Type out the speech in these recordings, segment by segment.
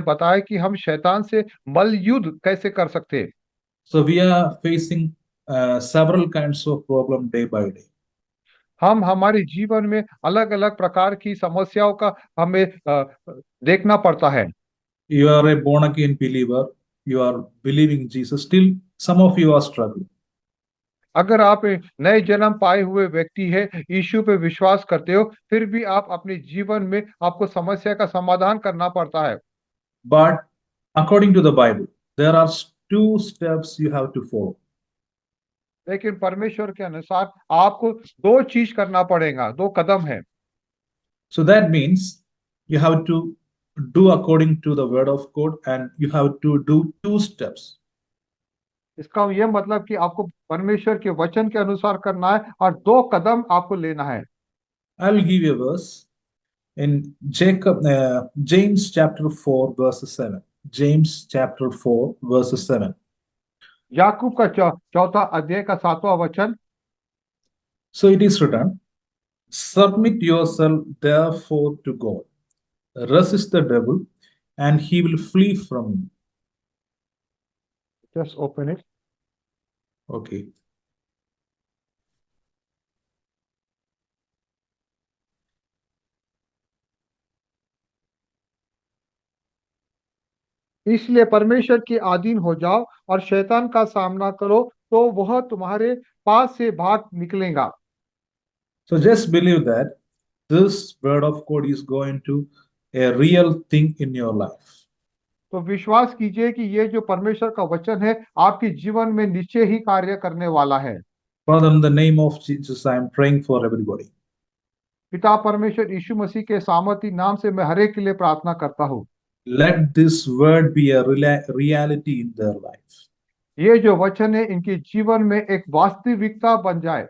बताया कि हम शैतान से मल युद्ध कैसे कर सकते हैं। So we are facing several kinds of problem day by day. हम हमारे जीवन में अलग अलग प्रकार की समस्याओं का हमें देखना पड़ता है। You are a born again believer. You are believing Jesus. Still, some of you are struggling. अगर आप नए जन्म पाए हुए व्यक्ति है, यीशु पे विश्वास करते हो, फिर भी आप अपने जीवन में आपको समस्या का समाधान करना पड़ता है। But according to the Bible, there are two steps you have to follow. लेकिन परमेश्वर के अनुसार आपको दो चीज करना पड़ेगा, दो कदम है। So that means you have to do according to the word of God and you have to do two steps. इसका यह मतलब कि आपको परमेश्वर के वचन के अनुसार करना है और दो कदम आपको लेना है। I will give you a verse in James chapter 4, verse 7. James chapter 4, verse 7. याकूब का चौथा अध्याय का 7वां वचन। So it is written, submit yourself therefore to God. Resist the devil, and he will flee from you. Just open it. Okay. इसलिए परमेश्वर के अधीन हो जाओ और शैतान का सामना करो, तो वह तुम्हारे पास से भाग निकलेगा। So just believe that this word of God is going to a real thing in your life. तो विश्वास कीजिए कि ये जो परमेश्वर का वचन है आपके जीवन में निश्चय ही कार्य करने वाला है। Father, in the name of Jesus, I am praying for everybody. पिता परमेश्वर यीशु मसीह के सामर्थी नाम से मैं हर एक के लिए प्रार्थना करता हूँ। Let this word be a reality in their life. ये जो वचन है इनके जीवन में एक वास्तविकता बन जाए।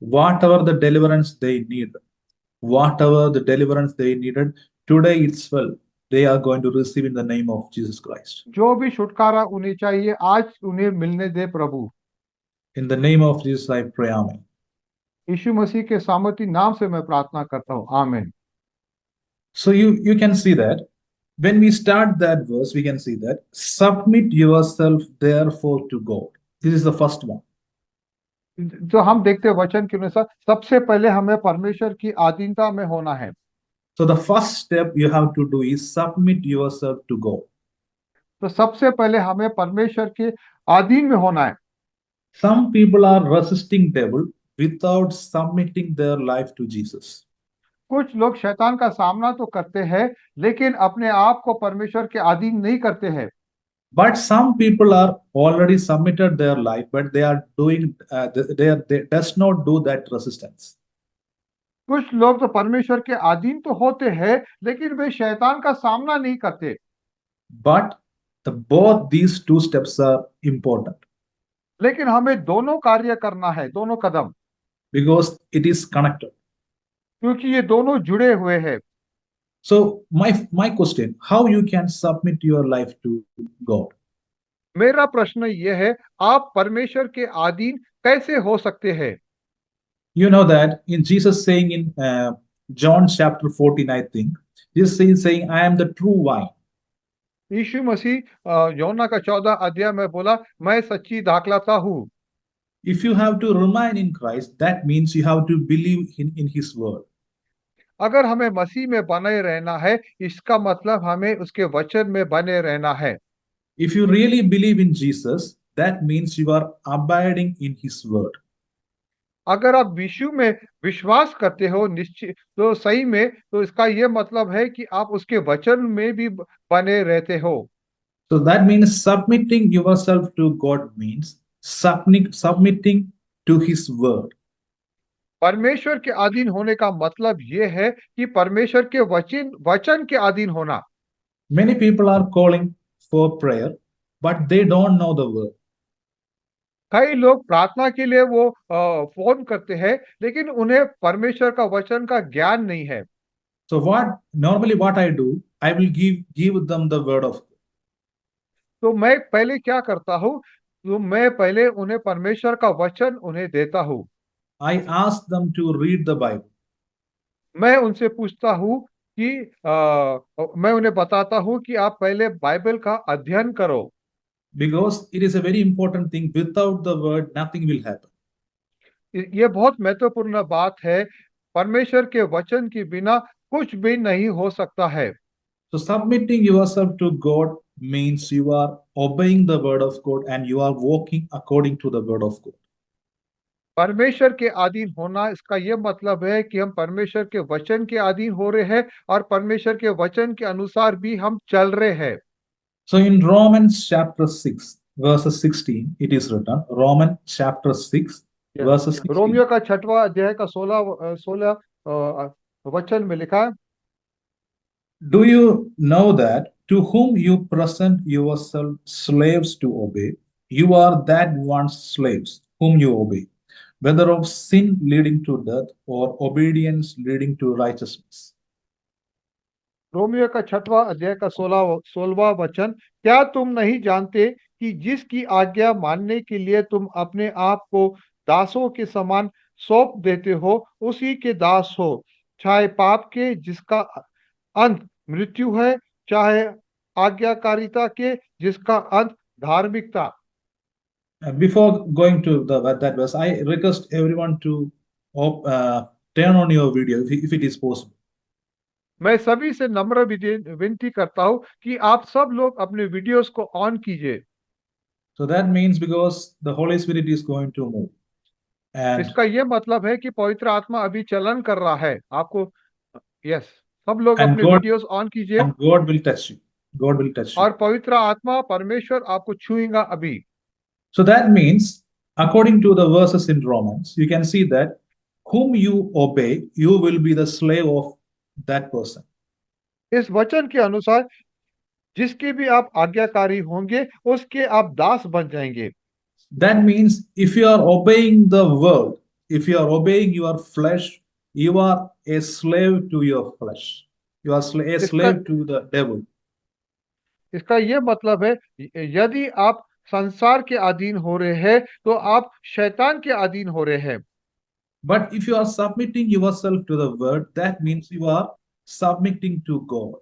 Whatever the deliverance they need, whatever the deliverance they needed, today it's well, they are going to receive in the name of Jesus Christ. जो भी छुटकारा उन्हें चाहिए आज उन्हें मिलने दे प्रभु। In the name of Jesus, I pray, Amen. यीशु मसीह के सामर्थी नाम से मैं प्रार्थना करता हूँ, आमीन। So you can see that when we start that verse, we can see that submit yourself therefore to God. This is the first one. जो हम देखते हैं वचन के अनुसार सबसे पहले हमें परमेश्वर की अधीनता में होना है। So the first step you have to do is submit yourself to God. तो सबसे पहले हमें परमेश्वर के अधीन में होना है। Some people are resisting devil without submitting their life to Jesus. कुछ लोग शैतान का सामना तो करते हैं लेकिन अपने आप को परमेश्वर के अधीन नहीं करते हैं। But some people are already submitted their life, but they are doing they does not do that resistance. कुछ लोग तो परमेश्वर के अधीन तो होते हैं लेकिन वे शैतान का सामना नहीं करते। But both these two steps are important लेकिन हमें दोनों कार्य करना है, दोनों कदम, because it is connected. क्योंकि ये दोनों जुड़े हुए हैं। So my question, how you can submit your life to God? मेरा प्रश्न ये है, आप परमेश्वर के अधीन कैसे हो सकते हैं? You know that in Jesus saying in John chapter 14, I think, Jesus is saying, I am the true vine. यीशु मसीह योना का 14 अध्याय में बोला, मैं सच्ची दाखलता हूँ। If you have to remain in Christ, that means you have to believe in His word. अगर हमें मसीह में बने रहना है, इसका मतलब हमें उसके वचन में बने रहना है। If you really believe in Jesus, that means you are abiding in His word. अगर आप यीशु में विश्वास करते हो निश्चित, तो सही में तो इसका यह मतलब है कि आप उसके वचन में भी बने रहते हो। So that means submitting yourself to God means submitting to His word. परमेश्वर के अधीन होने का मतलब यह है कि परमेश्वर के वचन वचन के अधीन होना। Many people are calling for prayer, but they don't know the word. कई लोग प्रार्थना के लिए वो फोन करते हैं लेकिन उन्हें परमेश्वर का वचन का ज्ञान नहीं है। So what I do, I will give them the word of God. तो मैं पहले क्या करता हूँ, तो मैं पहले उन्हें परमेश्वर का वचन उन्हें देता हूँ। I ask them to read the Bible. मैं उनसे पूछता हूँ कि मैं उन्हें बताता हूँ कि आप पहले बाइबल का अध्ययन करो, because it is a very important thing. Without the word, nothing will happen. ये बहुत महत्वपूर्ण बात है। परमेश्वर के वचन के बिना कुछ भी नहीं हो सकता है। So submitting yourself to God means you are obeying the word of God and you are walking according to the word of God. परमेश्वर के अधीन होना, इसका यह मतलब है कि हम परमेश्वर के वचन के अधीन हो रहे हैं और परमेश्वर के वचन के अनुसार भी हम चल रहे हैं। So in Romans chapter 6, verses 16, it is written, Romans chapter 6, verses 16. Romeo का 6वां अध्याय का 16 वचन में लिखा है, Do you know that to whom you present yourselves slaves to obey, you are that one's slaves whom you obey, whether of sin leading to death or obedience leading to righteousness? Romeo का 6वां अध्याय का 16वां वचन, क्या तुम नहीं जानते कि जिसकी आज्ञा मानने के लिए तुम अपने आप को दासों के समान सौंप देते हो, उसी के दास हो, चाहे पाप के जिसका अंत मृत्यु है, चाहे आज्ञाकारिता के जिसका अंत धार्मिकता। Before going to that verse, I request everyone to turn on your video if it is possible. मैं सभी से नम्र विनती करता हूं कि आप सब लोग अपने वीडियोस को ऑन कीजिए। So that means because the Holy Spirit is going to move and इसका यह मतलब है कि पवित्र आत्मा अभी चलन कर रहा है आपको। यस, सब लोग and अपने God वीडियोस ऑन कीजिए and God will touch you. God will touch you. और पवित्र आत्मा परमेश्वर आपको छुएगा अभी। So that means, according to the verses in Romans, you can see that whom you obey, you will be the slave of that person. इस वचन के अनुसार जिसके भी आप आज्ञाकारी होंगे उसके आप दास बन जाएंगे। That means if you are obeying the word, if you are obeying your flesh, you are a slave to your flesh. You are a इसका slave to the devil. इसका यह मतलब है, यदि आप संसार के अधीन हो रहे हैं तो आप शैतान के अधीन हो रहे हैं। But if you are submitting yourself to the word, that means you are submitting to God.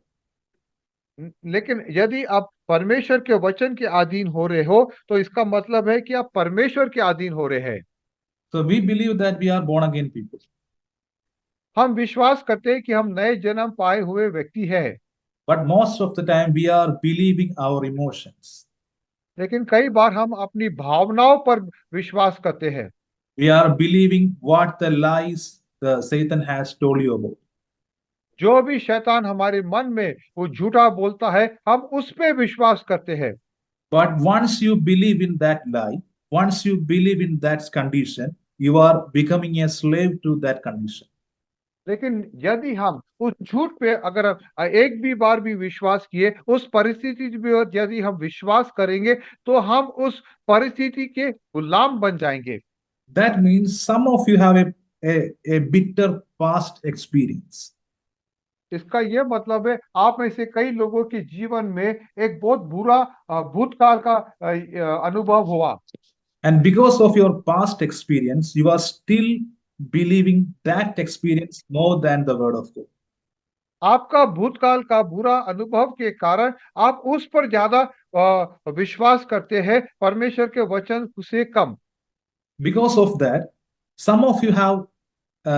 लेकिन यदि आप परमेश्वर के वचन के अधीन हो रहे हो तो इसका मतलब है कि आप परमेश्वर के अधीन हो रहे हैं। So we believe that we are born again people. हम विश्वास करते हैं कि हम नए जन्म पाए हुए व्यक्ति हैं, But most of the time we are believing our emotions. लेकिन कई बार हम अपनी भावनाओं पर विश्वास करते हैं। We are believing what the lies the Satan has told you about. जो भी शैतान हमारे मन में वो झूठा बोलता है, हम उस पे विश्वास करते हैं। But once you believe in that lie, once you believe in that condition, you are becoming a slave to that condition. लेकिन यदि हम उस झूठ पे अगर एक भी बार भी विश्वास किए, उस परिस्थिति पे यदि हम विश्वास करेंगे तो हम उस परिस्थिति के गुलाम बन जाएंगे। That means some of you have a bitter past experience. इसका यह मतलब है आप में से कई लोगों के जीवन में एक बहुत बुरा भूतकाल का अनुभव हुआ And because of your past experience, you are still believing that experience more than the word of God. आपका भूतकाल का बुरा अनुभव के कारण आप उस पर ज्यादा विश्वास करते हैं परमेश्वर के वचन से कम। Because of that, some of you have,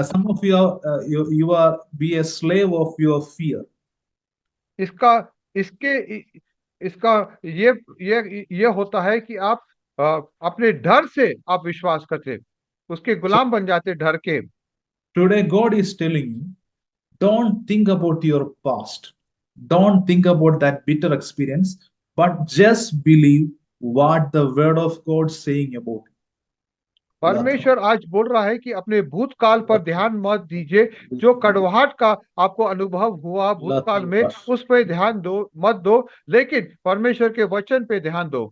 some of you are, you are be a slave of your fear. इसका इसके इसका ये होता है कि आप अपने डर से आप विश्वास करते, उसके So गुलाम बन जाते डर के। today, God is telling you, don't think about your past. Don't think about that bitter experience, but just believe what the word of God saying about it. परमेश्वर आज बोल रहा है कि अपने भूतकाल पर ध्यान मत दीजिए, जो कड़वाहट का आपको अनुभव हुआ भूतकाल में उस पर ध्यान दो मत दो, लेकिन परमेश्वर के वचन पे ध्यान दो।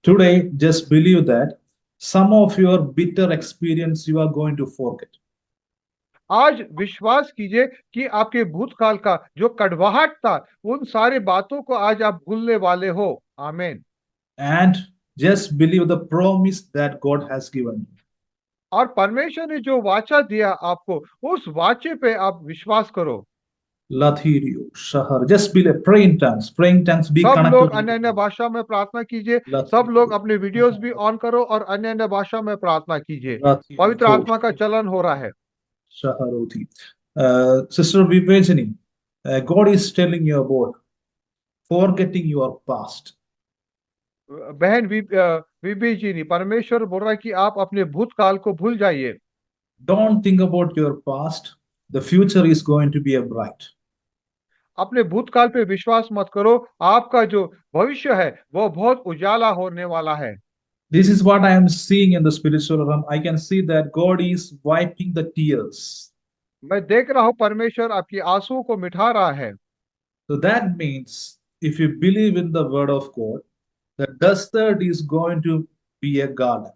Today, just believe that some of your bitter experience you are going to forget. आज विश्वास कीजिए कि आपके भूतकाल का जो कड़वाहट था उन सारे बातों को आज आप भूलने वाले हो। आमीन। And just believe the promise that God has given you. और परमेश्वर ने जो वाचा दिया आपको, उस वाचे पे आप विश्वास करो। Lathirio, Shahar. Just believe, pray in tongues. Pray in tongues, be सब connected लोग with अन्य अन्य God. भाषा में प्रार्थना कीजिए। सब लोग Lathirio, अपने वीडियोस भी ऑन करो और अन्य अन्य भाषा में प्रार्थना कीजिए। पवित्र Lathirio, आत्मा का चलन हो रहा है। Shaharoti. Sister Vivejani, God is telling you about forgetting your past. बहन बीबी जी ने, परमेश्वर बोल रहा है कि आप अपने भूतकाल को भूल जाइए। Don't think about your past. The future is going to be a bright. अपने भूतकाल पे विश्वास मत करो। आपका जो भविष्य है वो बहुत उजाला होने वाला है। This is what I am seeing in the spiritual realm. I can see that God is wiping the tears. मैं देख रहा हूँ परमेश्वर आपकी आंसुओं को मिटा रहा है। So that means if you believe in the word of God, the desert is going to be a garden.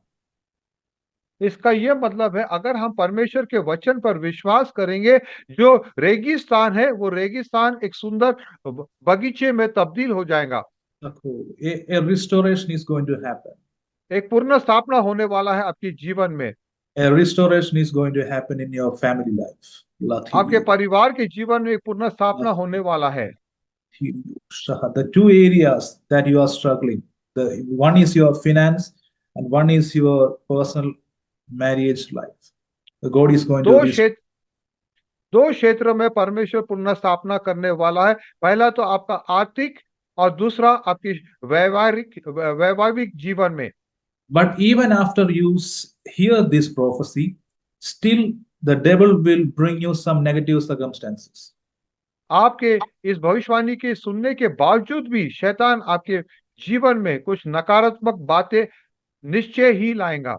इसका यह मतलब है, अगर हम परमेश्वर के वचन पर विश्वास करेंगे, जो रेगिस्तान है वो रेगिस्तान एक सुंदर बगीचे में तब्दील हो जाएगा। A restoration is going to happen. एक पूर्ण स्थापना होने वाला है आपके जीवन में। A restoration is going to happen in your family life. आपके Lathirio, परिवार के जीवन में एक पूर्ण स्थापना होने वाला है। Lathirio, Shaha. The two areas that you are struggling, the one is your finance and one is your personal marriage life. The God is going to दो restore. क्षेत्र दो क्षेत्र में परमेश्वर पुनः स्थापना करने वाला है। पहला तो आपका आर्थिक और दूसरा आपकी वैवाहिक जीवन में। But even after you hear this prophecy, still the devil will bring you some negative circumstances. आपके इस भविष्यवाणी के सुनने के बावजूद भी शैतान आपके जीवन में कुछ नकारात्मक बातें निश्चय ही लाएगा।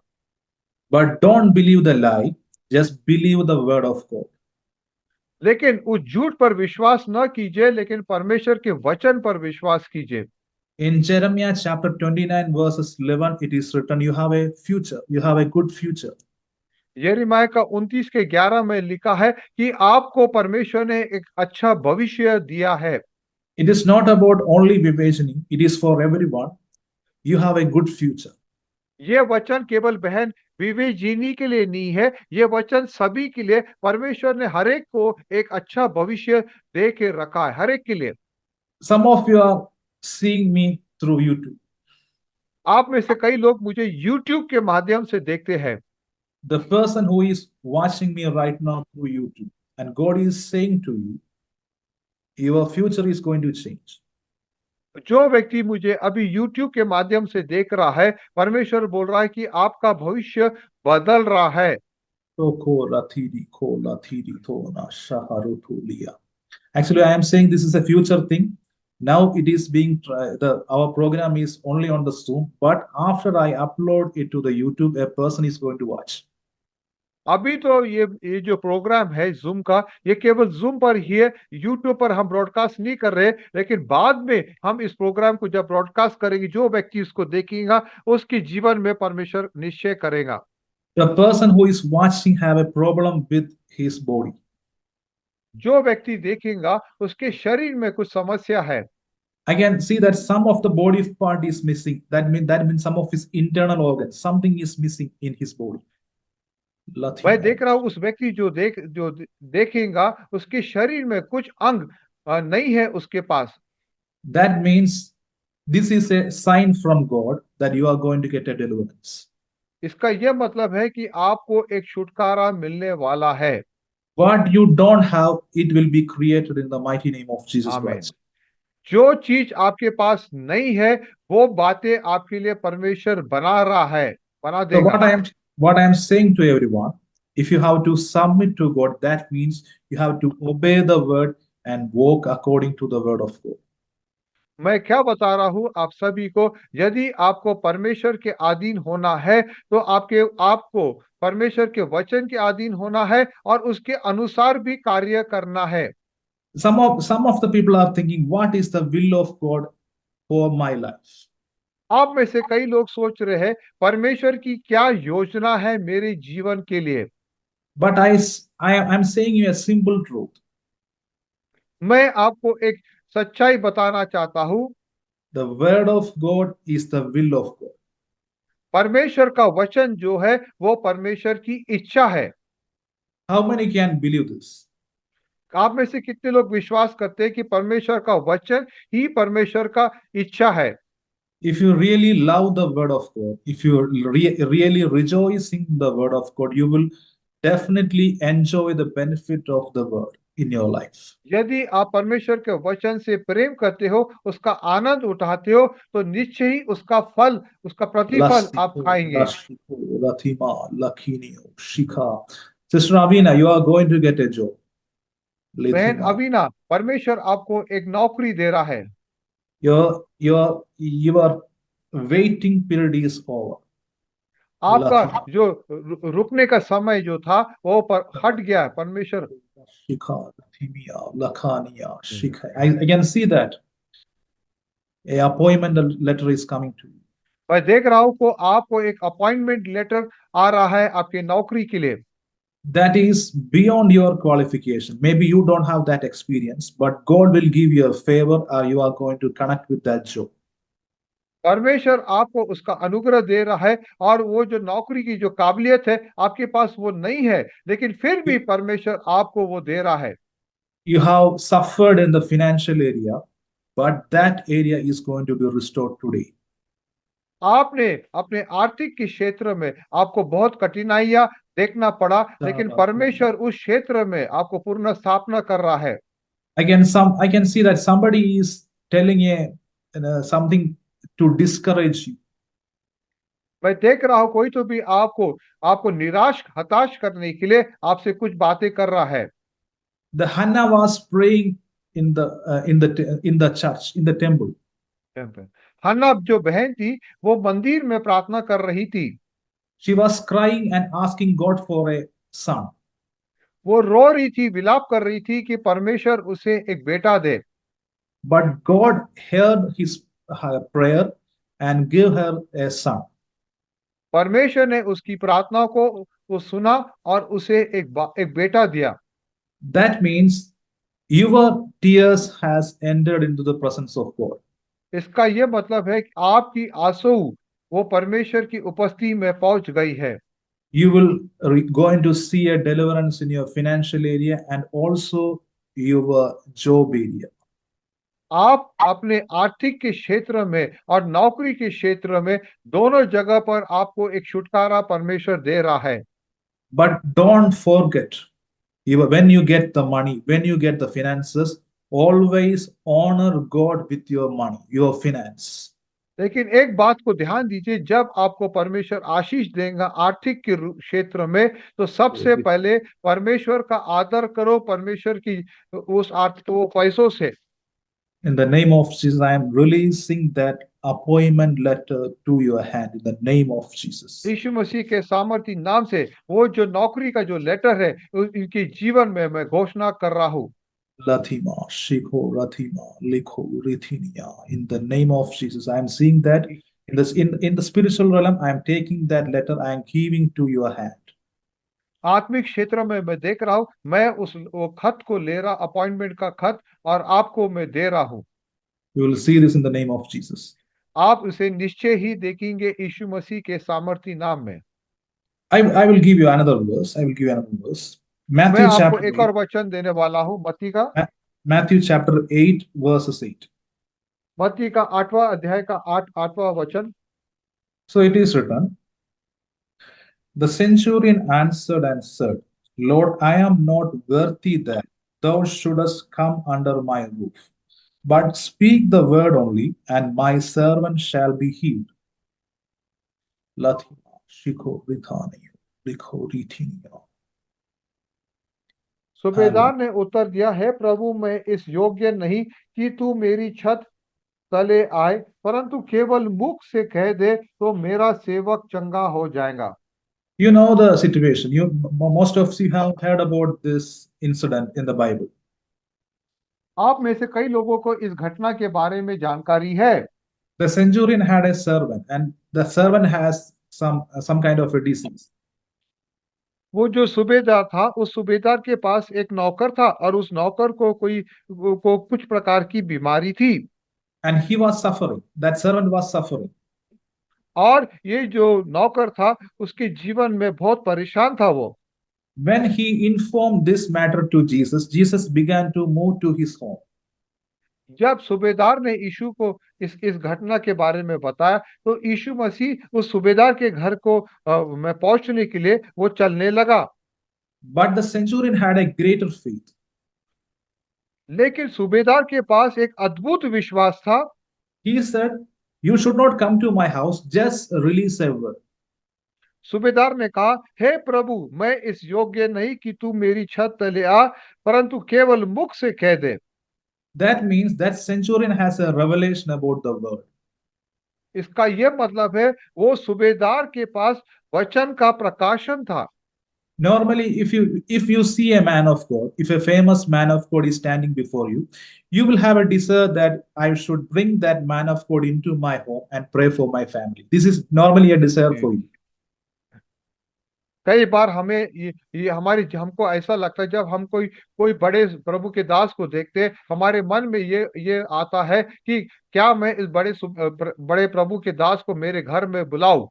But don't believe the lie, just believe the word of God. लेकिन उस झूठ पर विश्वास न कीजिए, लेकिन परमेश्वर के वचन पर विश्वास कीजिए। In Jeremiah chapter 29, verses 11, it is written, you have a future, you have a good future. यिर्मयाह का 29 के 11 में लिखा है कि आपको परमेश्वर ने एक अच्छा भविष्य दिया है। It is not about only Vivejani, it is for everyone. You have a good future. ये वचन केवल बहन विवेचिनी के लिए नहीं है, ये वचन सभी के लिए। परमेश्वर ने हर एक को एक अच्छा भविष्य दे के रखा है, हर एक के लिए। Some of you are seeing me through YouTube. आप में से कई लोग मुझे YouTube के माध्यम से देखते हैं। The person who is watching me right now through YouTube, and God is saying to you, your future is going to change. जो व्यक्ति मुझे अभी YouTube के माध्यम से देख रहा है, परमेश्वर बोल रहा है कि आपका भविष्य बदल रहा है। Actually, I am saying this is a future thing. Now it is being our program is only on the Zoom, but after I upload it to the YouTube, a person is going to watch. अभी तो ये जो programme है zoom का, ये केवल zoom पर ही है। यूट्यूब पर हम ब्रॉडकास्ट नहीं कर रहे, लेकिन बाद में हम इस प्रोग्राम को जब ब्रॉडकास्ट करेंगे, जो व्यक्ति इसको देखेगा उसके जीवन में परमेश्वर निश्चय करेगा। The person who is watching have a problem with his body. जो व्यक्ति देखेगा उसके शरीर में कुछ समस्या है। I can see that some of the body part is missing. That means some of his internal organs, something is missing in his body. मैं देख रहा हूँ उस व्यक्ति जो देखेगा उसके शरीर में कुछ अंग नहीं है उसके पास। That means this is a sign from God that you are going to get a deliverance. इसका यह मतलब है कि आपको एक छुटकारा मिलने वाला है। What you don't have, it will be created in the mighty name of Jesus आमीन। Christ. जो चीज आपके पास नहीं है, वो बातें आपके लिए परमेश्वर बना रहा है, बना So देगा। what I am saying to everyone, if you have to submit to God, that means you have to obey the word and walk according to the word of God. मैं क्या बता रहा हूं आप सभी को, यदि आपको परमेश्वर के अधीन होना है, तो आपको परमेश्वर के वचन के अधीन होना है और उसके अनुसार भी कार्य करना है। Some of the people are thinking, what is the will of God for my life? आप में से कई लोग सोच रहे हैं परमेश्वर की क्या योजना है मेरे जीवन के लिए। But I'm saying you a simple truth. मैं आपको एक सच्चाई बताना चाहता हूं। The word of God is the will of God. परमेश्वर का वचन जो है वो परमेश्वर की इच्छा है। How many can believe this? आप में से कितने लोग विश्वास करते हैं कि परमेश्वर का वचन ही परमेश्वर का इच्छा है? If you really love the word of God, if you really rejoice in the word of God, you will definitely enjoy the benefit of the word in your life. यदि आप परमेश्वर के वचन से प्रेम करते हो, उसका आनंद उठाते हो, तो निश्चय ही उसका फल, उसका प्रतिफल आप Lasiko, खाएंगे। Lashiko, Latima, Lakinio, Shika. Sister Avina, you are going to get a job. बहन Lithima. अवीना, परमेश्वर आपको एक नौकरी दे रहा है। Your waiting period is over. आपका Lathima. जो रुकने का समय जो था वो पर हट गया है। परमेश्वर Shika, Lathimia, Lakania, Shika. I can see that a appointment letter is coming to you. मैं देख रहा हूं को आपको एक अपॉइंटमेंट लेटर आ रहा है आपके नौकरी के लिए। That is beyond your qualification. Maybe you don't have that experience, but God will give you a favor or you are going to connect with that job. परमेश्वर आपको उसका अनुग्रह दे रहा है और वो जो नौकरी की जो काबिलियत है आपके पास वो नहीं है, लेकिन फिर भी परमेश्वर आपको वो दे रहा है। You have suffered in the financial area, but that area is going to be restored today. आपने अपने आर्थिक के क्षेत्र में आपको बहुत कठिनाइयां देखना पड़ा, लेकिन परमेश्वर उस क्षेत्र में आपको पूर्ण स्थापना कर रहा है। I can see that somebody is telling something to discourage you. मैं देख रहा हूं कोई तो भी आपको आपको निराश हताश करने के लिए आपसे कुछ बातें कर रहा है। The Hannah was praying in the church, in the temple. हन्ना जो बहन थी वो मंदिर में प्रार्थना कर रही थी। She was crying and asking God for a son. वो रो रही थी, विलाप कर रही थी कि परमेश्वर उसे एक बेटा दे। But God heard her prayer and gave her a son. परमेश्वर ने उसकी प्रार्थना को सुना और उसे एक बेटा दिया। That means your tears has entered into the presence of God. इसका यह मतलब है कि आपकी आंसू वो परमेश्वर की उपस्थिति में पहुंच गई है। You will going to see a deliverance in your financial area and also your job area. आप अपने आर्थिक के क्षेत्र में और नौकरी के क्षेत्र में दोनों जगह पर आपको एक छुटकारा परमेश्वर दे रहा है। But don't forget, when you get the money, when you get the finances, always honor God with your money, your finance. लेकिन एक बात को ध्यान दीजिए, जब आपको परमेश्वर आशीष देगा आर्थिक के क्षेत्र में, तो सबसे पहले परमेश्वर का आदर करो, परमेश्वर की उस आर्थिक वो पैसों से। In the name of Jesus, I am releasing that appointment letter to your hand in the name of Jesus. यीशु मसीह के सामर्थी नाम से वो जो नौकरी का जो लेटर है इनके जीवन में मैं घोषणा कर रहा हूँ। Lathima, Shiko, Rathima, Likho, Rithinia. In the name of Jesus, I am seeing that in the spiritual realm, I am taking that letter, I am giving to your hand. आत्मिक क्षेत्र में मैं देख रहा हूँ, मैं उस वो खत को ले रहा, अपॉइंटमेंट का खत, और आपको मैं दे रहा हूँ। You will see this in the name of Jesus. आप उसे निश्चय ही देखेंगे यीशु मसीह के सामर्थी नाम में। I will give you another verse. I will give you another verse. मैं Matthew आपको chapter एक 8. और वचन देने वाला हूँ, मत्ती का Matthew chapter 8, verses 8. मत्ती का 8वां अध्याय का 8वां वचन। So it is written, the centurion answered and said, Lord, I am not worthy that thou shouldest come under my roof. But speak the word only, and my servant shall be healed. Lathima, Shiko, Rithani, Likho, Rithiniya. Hallelujah. सूबेदार ने उत्तर दिया, है प्रभु, मैं इस योग्य नहीं कि तू मेरी छत तले आए, परंतु केवल मुख से कह दे तो मेरा सेवक चंगा हो जाएगा। You know the situation. Most of you have heard about this incident in the Bible. आप में से कई लोगों को इस घटना के बारे में जानकारी है। The centurion had a servant, and the servant has some kind of a disease. वो जो सूबेदार था, उस सूबेदार के पास एक नौकर था और उस नौकर को कुछ प्रकार की बीमारी थी। And he was suffering. That servant was suffering. और ये जो नौकर था उसके जीवन में बहुत परेशान था वो। When he informed this matter to Jesus, Jesus began to move to his home. जब सूबेदार ने यीशु को इस घटना के बारे में बताया तो यीशु मसीह उस सूबेदार के घर को में पहुंचने के लिए वो चलने लगा। But the centurion had a greater faith. लेकिन सूबेदार के पास एक अद्भुत विश्वास था। He said, "You should not come to my house, just release a word." सूबेदार ने कहा, हे प्रभु, मैं इस योग्य नहीं कि तू मेरी छत तले आ, परंतु केवल मुख से कह दे। That means that centurion has a revelation about the word. इसका यह मतलब है वो सूबेदार के पास वचन का प्रकाशन था। Normally, if you see a man of God, if a famous man of God is standing before you, you will have a desire that I should bring that man of God into my home and pray for my family. This is normally a desire for you. कई बार हमें ये हमारी हमको ऐसा लगता है जब हम कोई कोई बड़े प्रभु के दास को देखते हैं, हमारे मन में ये आता है कि क्या मैं इस बड़े प्रभु के दास को मेरे घर में बुलाऊं।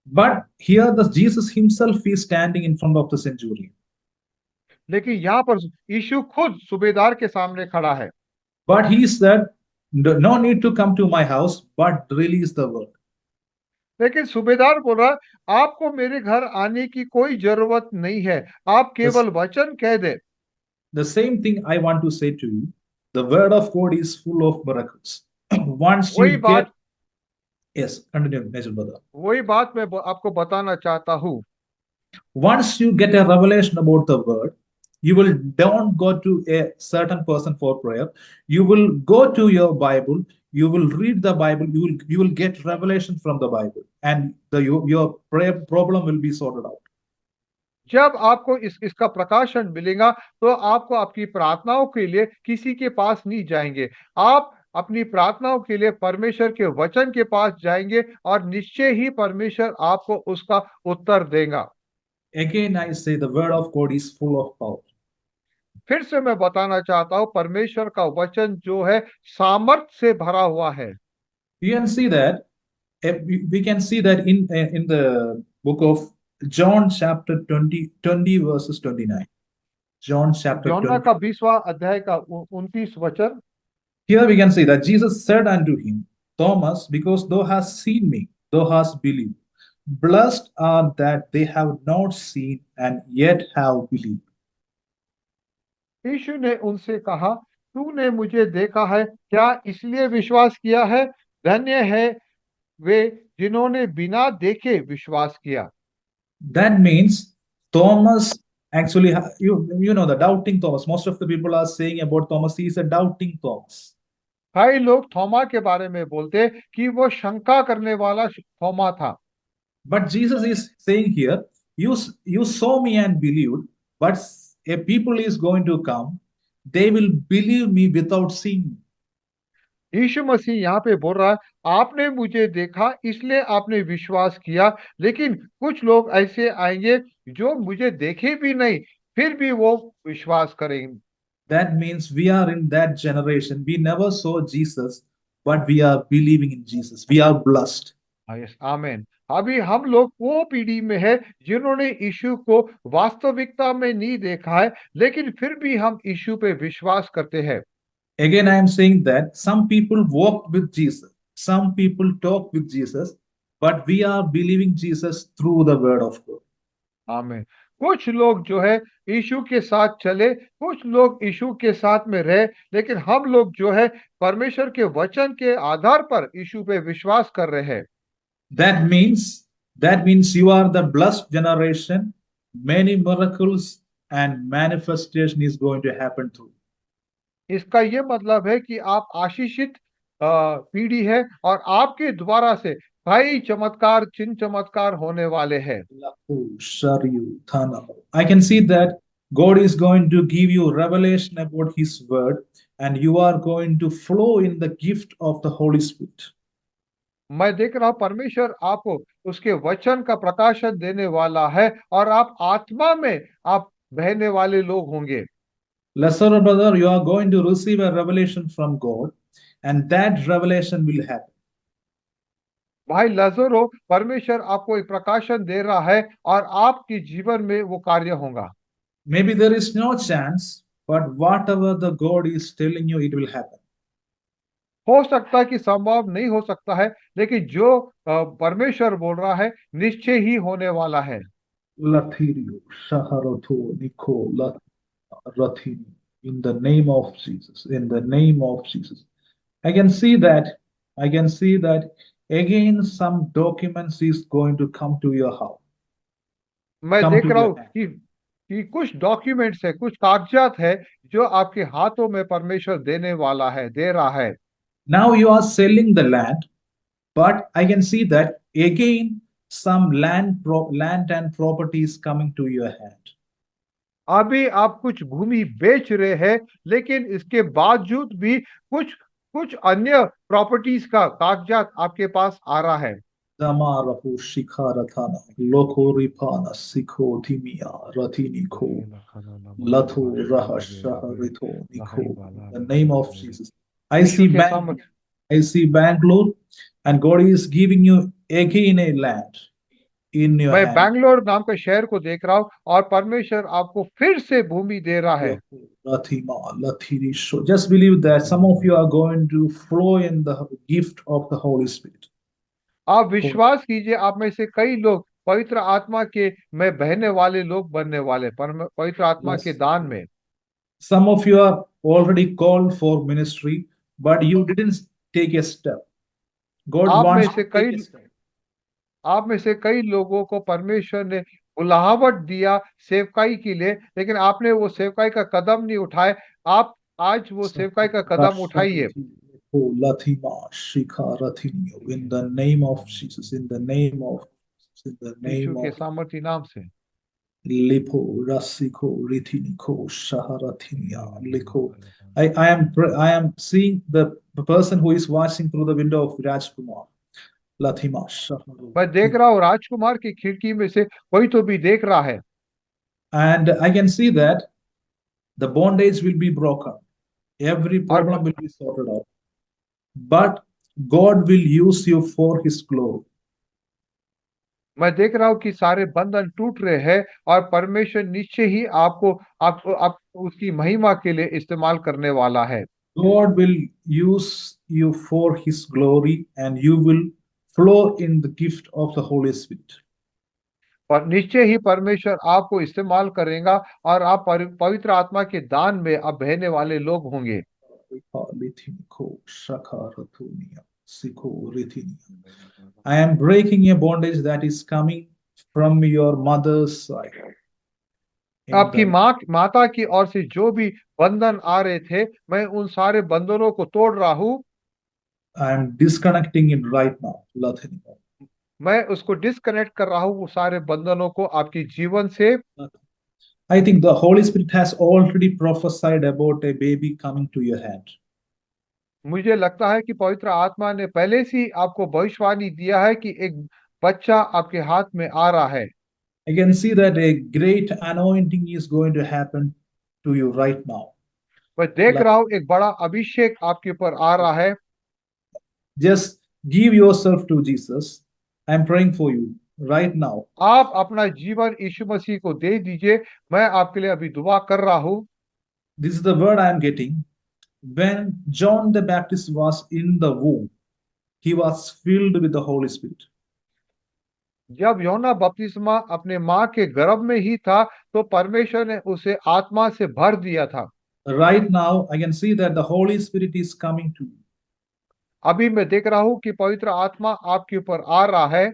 But here the Jesus himself is standing in front of the centurion. लेकिन यहाँ पर यीशु खुद सूबेदार के सामने खड़ा है। But he said, no need to come to my house, but release the word. लेकिन सूबेदार बोल रहा है, आपको मेरे घर आने की कोई जरूरत नहीं है, आप This, केवल वचन कह दे। the same thing I want to say to you. The word of God is full of miracles. Once you वही get, बात yes, continue, Major brother. वही बात मैं आपको बताना चाहता हूँ। Once you get a revelation about the word, you will don't go to a certain person for prayer. You will go to your Bible. You will read the Bible. You will get revelation from the Bible, and your prayer problem will be sorted out. जब आपको इसका प्रकाशन मिलेगा तो आपको आपकी प्रार्थनाओं के लिए किसी के पास नहीं जाएंगे, आप अपनी प्रार्थनाओं के लिए परमेश्वर के वचन के पास जाएंगे और निश्चय ही परमेश्वर आपको उसका उत्तर देगा। Again, I say the word of God is full of power. फिर से मैं बताना चाहता हूँ, परमेश्वर का वचन जो है सामर्थ से भरा हुआ है। You can see that we can see that in the book of John chapter 20 verses 29. John chapter यौना 20. का 20वां अध्याय का 29 वचन। Here we can see that Jesus said unto him, Thomas, because thou hast seen me, thou hast believed. Blessed are that they have not seen and yet have believed. यीशु ने उनसे कहा, तूने मुझे देखा है, क्या इसलिए विश्वास किया है? धन्य है वे जिन्होंने बिना देखे विश्वास किया। That means Thomas actually, you know, the doubting Thomas. Most of the people are saying about Thomas, he is a doubting Thomas. कई लोग थोमा के बारे में बोलते कि वो शंका करने वाला थोमा था। But Jesus is saying here, you saw me and believed, but a people is going to come, they will believe me without seeing me. यीशु मसीह यहाँ पे बोल रहा है, आपने मुझे देखा इसलिए आपने विश्वास किया, लेकिन कुछ लोग ऐसे आएंगे जो मुझे देखे भी नहीं फिर भी वो विश्वास करेंगे। That means we are in that generation. We never saw Jesus, but we are believing in Jesus. We are blessed. Yes, आमीन। अभी हम लोग वो पीढ़ी में है जिन्होंने यीशु को वास्तविकता में नहीं देखा है, लेकिन फिर भी हम यीशु पे विश्वास करते हैं। Again, I am saying that some people walk with Jesus, some people talk with Jesus, but we are believing Jesus through the word of God. आमीन। कुछ लोग जो है यीशु के साथ चले, कुछ लोग यीशु के साथ में रहे, लेकिन हम लोग जो है परमेश्वर के वचन के आधार पर यीशु पे विश्वास कर रहे हैं। That means you are the blessed generation. Many miracles and manifestation is going to happen through. इसका ये मतलब है कि आप आशीषित पीढ़ी है और आपके द्वारा से कई चमत्कार, चिन्ह चमत्कार होने वाले हैं। I can see that God is going to give you revelation about His word, and you are going to flow in the gift of the Holy Spirit. मैं देख रहा हूं परमेश्वर आपको उसके वचन का प्रकाशन देने वाला है और आप आत्मा में आप बहने वाले लोग होंगे। Lesser brother, you are going to receive a revelation from God, and that revelation will happen. भाई लजरो, परमेश्वर आपको एक प्रकाशन दे रहा है और आपके जीवन में वो कार्य होगा। Maybe there is no chance, but whatever the God is telling you, it will happen. हो सकता है कि संभव नहीं हो सकता है, लेकिन जो परमेश्वर बोल रहा है निश्चय ही होने वाला है। Lathirio, Shaharotho, Nico, Rathini, in the name of Jesus, in the name of Jesus. I can see that, I can see that again some documents is going to come to your house, मैं come देख to रहा your हूँ hand. कि कुछ documents है, कुछ कागजात है जो आपके हाथों में परमेश्वर देने वाला है, दे रहा है। Now you are selling the land, but I can see that again some land and property is coming to your hand. अभी आप कुछ भूमि बेच रहे हैं, लेकिन इसके बावजूद भी कुछ कुछ अन्य प्रॉपर्टीज का कागजात आपके पास आ रहा है। Damarahu Shikharathana, Loko Ripana, Sikho Timia, Ratiniko, Lathu Rahashaharito Niko, in the name of Jesus. I Yeshu see के Bank, सामर्थ I see Bangalore, and God is giving you again a land in your मैं hand. Bangalore नाम के शहर को देख रहा हूँ और परमेश्वर आपको फिर से भूमि दे रहा है। Lathima, Lathirisho. Just believe that some of you are going to flow in the gift of the Holy Spirit. आप विश्वास कीजिए, आप में से कई लोग पवित्र आत्मा के में बहने वाले लोग बनने वाले, पवित्र आत्मा के Yes. दान में। Some of you are already called for ministry, but you didn't take a step. God आप में wants से to take a कई step. आप में से कई लोगों को परमेश्वर ने बुलाहट दिया सेवकाई के लिए, लेकिन आपने वो सेवकाई का कदम नहीं उठाए। आप आज वो सेवकाई का कदम उठाइए। Lathima, Shikha, Rathinio, in the name of Jesus, in the name of in the Yeshu name के of सामर्थी नाम से। Lipo, Rasiko, Rithiniko, Shaharathinia, Liko. I am seeing the person who is watching through the window of Rajkumar. Lathima, Shaharu. मैं देख रहा हूँ राजकुमार की खिड़की में से कोई तो भी देख रहा है। And I can see that the bondage will be broken. Every और problem will be sorted out. But God will use you for His glory. मैं देख रहा हूँ कि सारे बंधन टूट रहे हैं और परमेश्वर निश्चय ही आप उसकी महिमा के लिए इस्तेमाल करने वाला है। God will use you for His glory, and you will flow in the gift of the Holy Spirit. और निश्चय ही परमेश्वर आपको इस्तेमाल करेगा और आप पवित्र आत्मा के दान में आप बहने वाले लोग होंगे। I am breaking a bondage that is coming from your mother's side. In आपकी the माता की ओर से जो भी बंधन आ रहे थे, मैं उन सारे बंधनों को तोड़ रहा हूँ। I am disconnecting it right now. Lathinimo. मैं उसको डिस्कनेक्ट कर रहा हूँ, वो सारे बंधनों को आपके जीवन से। I think the Holy Spirit has already prophesied about a baby coming to your hand. मुझे लगता है कि पवित्र आत्मा ने पहले से ही आपको भविष्यवाणी दिया है कि एक बच्चा आपके हाथ में आ रहा है। I can see that a great anointing is going to happen to you right now. मैं देख रहा हूँ एक बड़ा अभिषेक आपके ऊपर आ रहा है। Just give yourself to Jesus. I'm praying for you right now. आप अपना जीवन यीशु मसीह को दे दीजिए। मैं आपके लिए अभी दुआ कर रहा हूँ। This is the word I am getting. When John the Baptist was in the womb, he was filled with the Holy Spirit. जब योना बपतिस्मा अपने माँ के गर्भ में ही था, तो परमेश्वर ने उसे आत्मा से भर दिया था। Right now, I can see that the Holy Spirit is coming to you. अभी मैं देख रहा हूँ कि पवित्र आत्मा आपके ऊपर आ रहा है।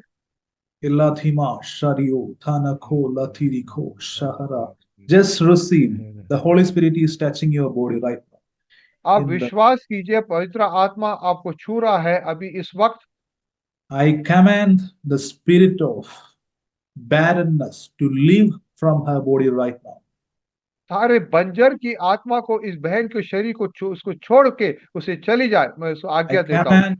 Elathima, Shario, Thanako, Lathiriko, Shahara. Just receive. The Holy Spirit is touching your body right now. आप In the विश्वास कीजिए, पवित्र आत्मा आपको छू रहा है अभी इस वक्त। I command the spirit of barrenness to leave from her body right now. सारे बंजर की आत्मा को इस बहन के शरीर को उसको छोड़ के उसे चली जाए, मैं उसको I आज्ञा देता हूँ। command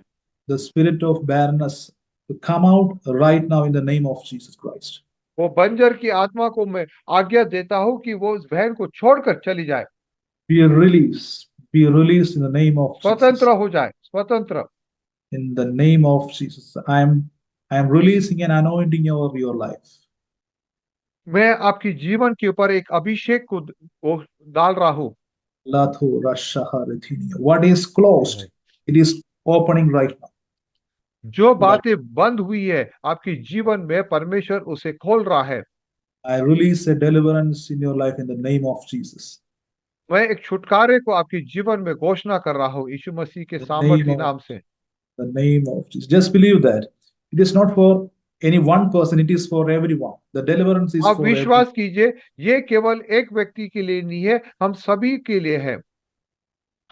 the spirit of barrenness to come out right now in the name of Jesus Christ. वो बंजर की आत्मा को मैं आज्ञा देता हूँ कि वो उस बहन को छोड़कर चली जाए। Be released in the name of Jesus. स्वतंत्र हो जाए, स्वतंत्र। In the name of Jesus, I am releasing an anointing over your life. मैं आपकी जीवन के ऊपर एक अभिषेक को डाल रहा हूँ। Latho Rashaharithinia. What is closed, it is opening right now. जो बातें बंद हुई है आपके जीवन में, परमेश्वर उसे खोल रहा है। I release a deliverance in your life in the name of Jesus. मैं एक छुटकारे को आपके जीवन में घोषणा कर रहा हूँ यीशु मसीह के The name सामर्थी of नाम से। the name of Jesus. Just believe that it is not for any one person, it is for everyone. The deliverance is आप for everyone. विश्वास कीजिए, ये केवल एक व्यक्ति के लिए नहीं है, हम सभी के लिए है।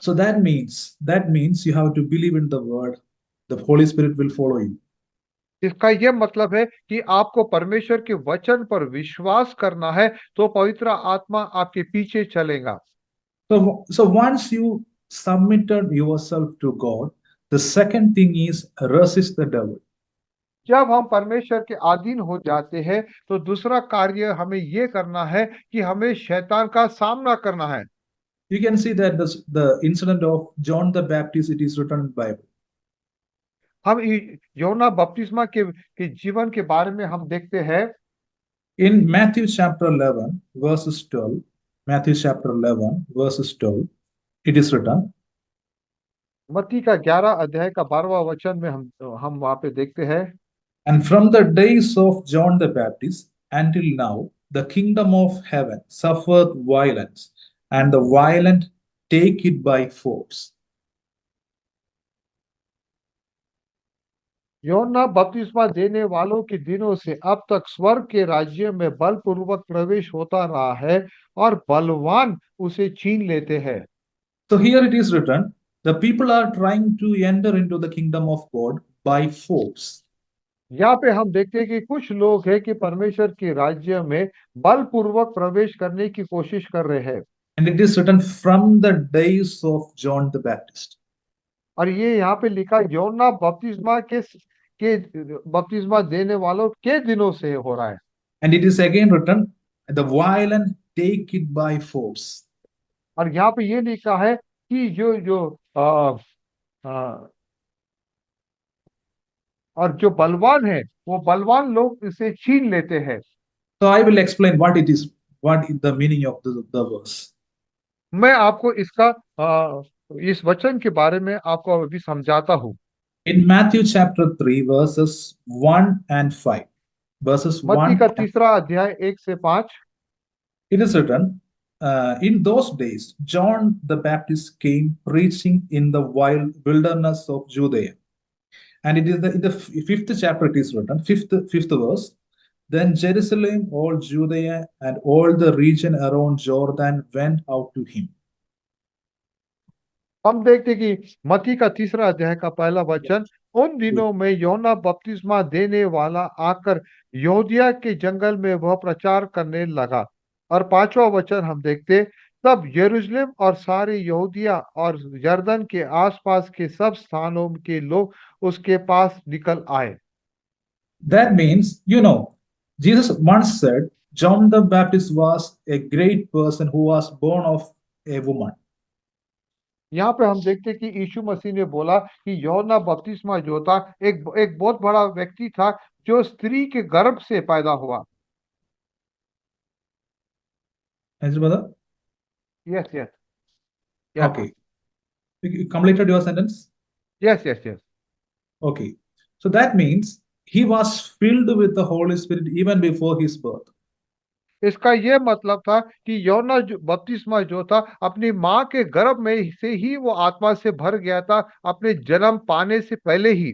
So that means you have to believe in the word. The Holy Spirit will follow you. इसका यह मतलब है कि आपको परमेश्वर के वचन पर विश्वास करना है, तो पवित्र आत्मा आपके पीछे चलेगा। So once you submitted yourself to God, the second thing is resist the devil. जब हम परमेश्वर के अधीन हो जाते हैं, तो दूसरा कार्य हमें यह करना है कि हमें शैतान का सामना करना है। You can see that the incident of John the Baptist, it is written in Bible. हम यूहन्ना बपतिस्मा के जीवन के बारे में हम देखते हैं In Matthew chapter 11, verses 12, Matthew chapter 11, verses 12, it is written, मत्ती का 11 अध्याय का 12वां वचन में हम वहां पे देखते हैं, and from the days of John the Baptist until now, the kingdom of heaven suffered violence, and the violent take it by force. यूहन्ना बपतिस्मा देने वालों के दिनों से अब तक स्वर्ग के राज्य में बलपूर्वक प्रवेश होता रहा है और बलवान उसे छीन लेते हैं। So here it is written, the people are trying to enter into the kingdom of God by force. यहाँ पे हम देखते हैं कि कुछ लोग हैं कि परमेश्वर के राज्य में बलपूर्वक प्रवेश करने की कोशिश कर रहे हैं। And it is written from the days of John the Baptist. और ये यहाँ पे लिखा यूहन्ना बपतिस्मा देने वालों के दिनों से हो रहा है। And it is again written, the violent take it by force. और यहाँ पे ये लिखा है कि जो जो आ, आ, और जो बलवान है वो बलवान लोग इसे छीन लेते हैं। So I will explain what is the meaning of the verse. मैं आपको इसका इस वचन के बारे में आपको अभी समझाता हूँ। In Matthew chapter 3, verses 1 and 5, verses मत्ती 1, का 3 अध्याय 1 से 5, it is written, in those days, John the Baptist came preaching in the wild wilderness of Judea. And it is in the fifth chapter, it is written, fifth verse. Then Jerusalem, all Judea, and all the region around Jordan went out to him. हम देखते कि मत्ती का 3 अध्याय का पहला वचन, उन दिनों में यूहन्ना बपतिस्मा देने वाला आकर यहूदिया के जंगल में वह प्रचार करने लगा। और 5वां वचन हम देखते, तब यरूशलेम और सारे यहूदिया और यरदन के आसपास के सब स्थानों के लोग उसके पास निकल आए। That means, Jesus once said, John the Baptist was a great person who was born of a woman. यहाँ पे हम देखते कि यीशु मसीह ने बोला कि यूहन्ना बपतिस्मा जो था एक बहुत बड़ा व्यक्ति था जो स्त्री के गर्भ से पैदा हुआ। Answer, brother? Yes yes Okay. You completed your sentence? Yes yes yes Okay. So that means he was filled with the Holy Spirit even before his birth. इसका यह मतलब था कि यूहन्ना बपतिस्मा जो था अपनी माँ के गर्भ में से ही वो आत्मा से भर गया था, अपने जन्म पाने से पहले ही।